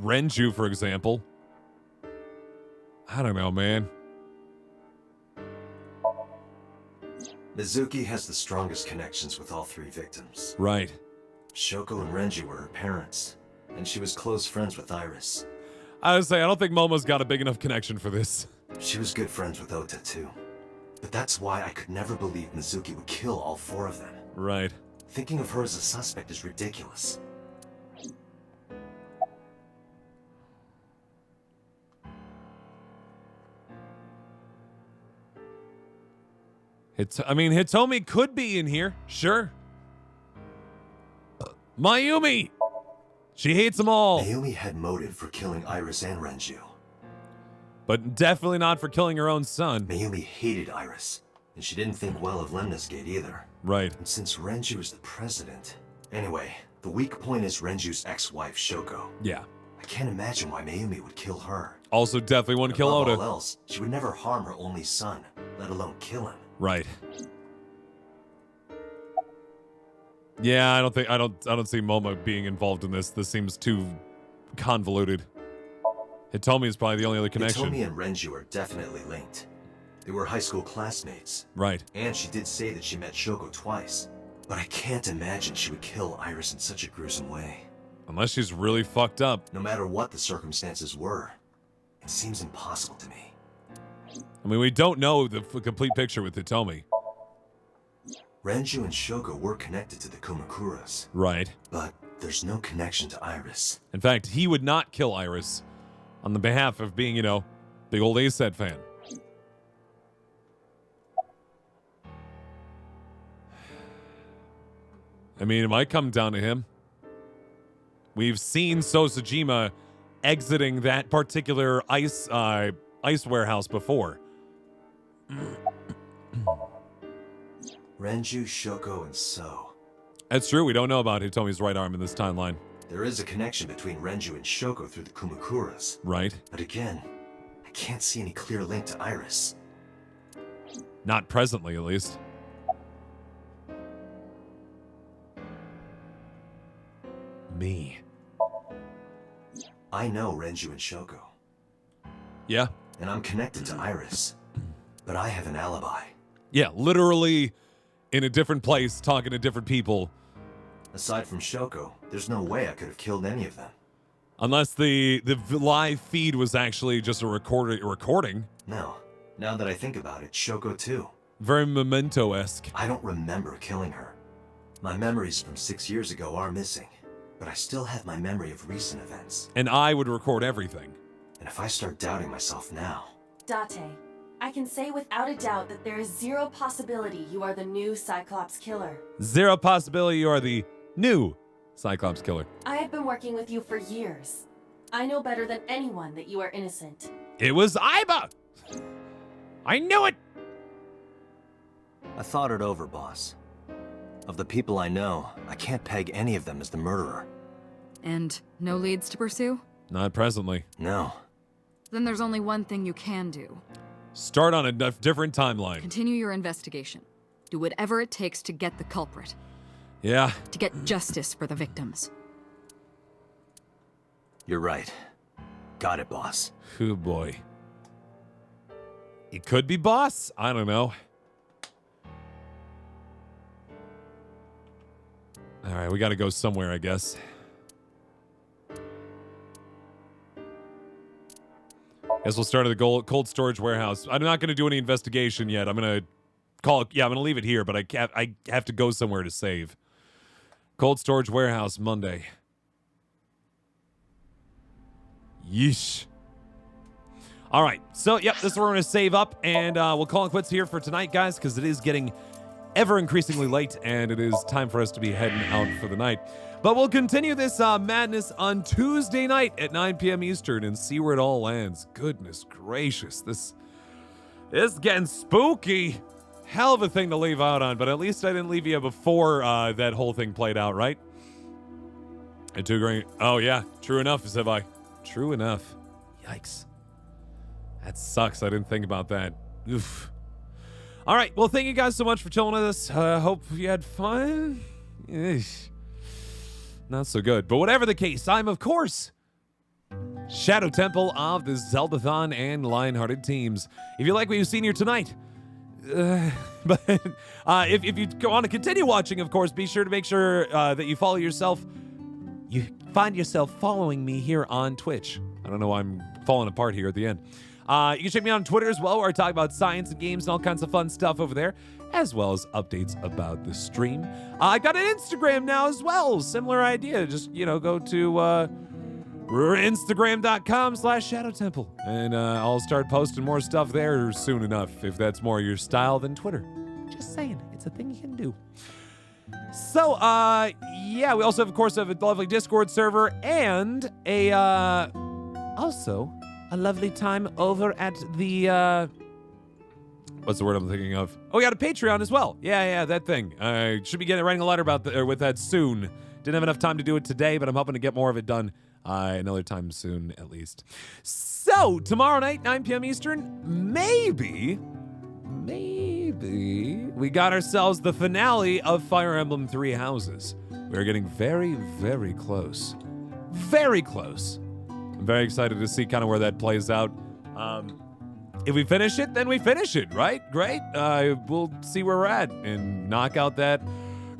Renju, for example. I don't know, man. Mizuki has the strongest connections with all three victims. Right. Shoko and Renji were her parents, and she was close friends with Iris. I would say, I don't think Momo's got a big enough connection for this. She was good friends with Oughta, too. But that's why I could never believe Mizuki would kill all four of them. Right. Thinking of her as a suspect is ridiculous. I mean, Hitomi could be in here. Sure. Mayumi! She hates them all. Mayumi had motive for killing Iris and Renju. But definitely not for killing her own son. Mayumi hated Iris, and she didn't think well of Lemnis Gate either. Right. And since Renju is the president... Anyway, the weak point is Renju's ex-wife, Shoko. Yeah. I can't imagine why Mayumi would kill her. Also definitely wouldn't kill Above Oughta. all else, she would never harm her only son, let alone kill him. Right. Yeah, I don't see Momo being involved in this. This seems too convoluted. Hitomi is probably the only other connection. Hitomi and Renju are definitely linked. They were high school classmates. Right. And she did say that she met Shoko twice. But I can't imagine she would kill Iris in such a gruesome way. Unless she's really fucked up. No matter what the circumstances were, it seems impossible to me. I mean, we don't know the complete picture with Hitomi. Renju and Shoko were connected to the Kumakuras. Right. But there's no connection to Iris. In fact, he would not kill Iris on the behalf of being, you know, big old ASET fan. I mean, it might come down to him. We've seen Sosajima exiting that particular ice warehouse before. Renju, Shoko, and So. That's true. We don't know about Hitomi's right arm in this timeline. There is a connection between Renju and Shoko through the Kumakuras. Right. But again, I can't see any clear link to Iris. Not presently, at least. Me. I know Renju and Shoko. Yeah. And I'm connected to Iris. But I have an alibi. Yeah, literally in a different place, talking to different people. Aside from Shoko, there's no way I could have killed any of them. Unless the live feed was actually just a recording. No. Now that I think about it, Shoko too. Very Memento-esque. I don't remember killing her. My memories from 6 years ago are missing. But I still have my memory of recent events. And I would record everything. And if I start doubting myself now... Date, I can say without a doubt that there is zero possibility you are the new Cyclops killer. Zero possibility you are the new Cyclops killer. I have been working with you for years. I know better than anyone that you are innocent. It was Aiba! I knew it! I thought it over, boss. Of the people I know, I can't peg any of them as the murderer. And no leads to pursue? Not presently. No. Then there's only one thing you can do. Start on a different timeline. Continue your investigation. Do whatever it takes to get the culprit. Yeah. To get justice for the victims. You're right. Got it, boss. Oh boy. He could be boss? I don't know. Alright, we gotta go somewhere, I guess. Guess we'll start at the cold storage warehouse. I'm not gonna do any investigation yet. I'm gonna call it. Yeah, I'm gonna leave it here, but I have to go somewhere to save. Cold storage warehouse, Monday. Yeesh. Alright, so, yep, this is where we're gonna save up, and we'll call it quits here for tonight, guys, because it is getting ever increasingly late, and it is time for us to be heading out for the night. But we'll continue this madness on Tuesday night at 9 p.m. Eastern and see where it all lands. Goodness gracious, this is getting spooky. Hell of a thing to leave out on, but at least I didn't leave you before that whole thing played out, right? And too great. Oh yeah, true enough, said I. True enough. Yikes. That sucks. I didn't think about that. Oof. All right. Well, thank you guys so much for chilling with us. Hope you had fun. Eesh. Not so good. But whatever the case, I'm, of course, Shadow Temple of the Zeldathon and Lionhearted teams. If you like what you've seen here tonight, but if you want to continue watching, of course, be sure to make sure that you follow yourself. You find yourself following me here on Twitch. I don't know why I'm falling apart here at the end. You can check me out on Twitter as well, where I talk about science and games and all kinds of fun stuff over there, as well as updates about the stream. I got an Instagram now as well. Similar idea. Just, go to Instagram.com/Shadow Temple, and I'll start posting more stuff there soon enough, if that's more your style than Twitter. Just saying, it's a thing you can do. So, yeah, we also, of course, have a lovely Discord server and also a lovely time over at the, what's the word I'm thinking of? Oh, we got a Patreon as well. Yeah, that thing. I should be writing a letter with that soon. Didn't have enough time to do it today, but I'm hoping to get more of it done another time soon, at least. So, tomorrow night, 9 p.m. Eastern, maybe we got ourselves the finale of Fire Emblem Three Houses. We're getting very, very close. Very close. I'm very excited to see kind of where that plays out. If we finish it, then we finish it, right? Great. We'll see where we're at and knock out that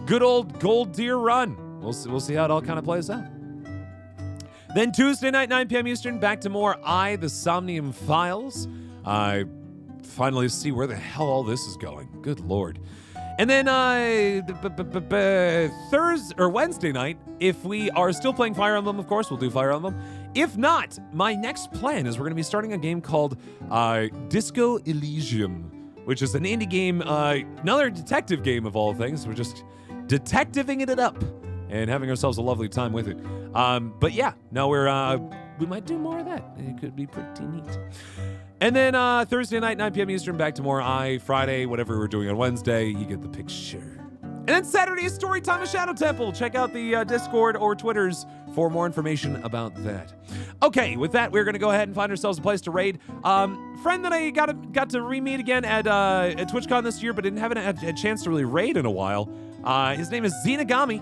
good old gold tier run. We'll see how it all kind of plays out. Then Tuesday night, 9 p.m. Eastern, back to more The Somnium Files. I finally see where the hell all this is going. Good Lord. And then Wednesday night, if we are still playing Fire Emblem, of course, we'll do Fire Emblem. If not, my next plan is we're going to be starting a game called Disco Elysium, which is an indie game, another detective game of all things. We're just detectiving it up and having ourselves a lovely time with it. But yeah, no, we might do more of that. It could be pretty neat. And then Thursday night, 9 p.m. Eastern, back to more Friday, whatever we're doing on Wednesday, you get the picture. And then Saturday is Storytime of Shadow Temple. Check out the Discord or Twitters for more information about that. Okay, with that, we're going to go ahead and find ourselves a place to raid. Friend that I got to re-meet again at TwitchCon this year, but didn't have a chance to really raid in a while. His name is Zenigami.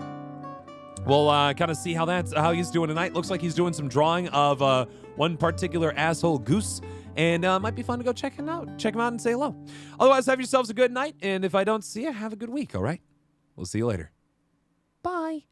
We'll kind of see how he's doing tonight. Looks like he's doing some drawing of one particular asshole goose. And might be fun to go check him out and say hello. Otherwise, have yourselves a good night. And if I don't see you, have a good week, all right? We'll see you later. Bye.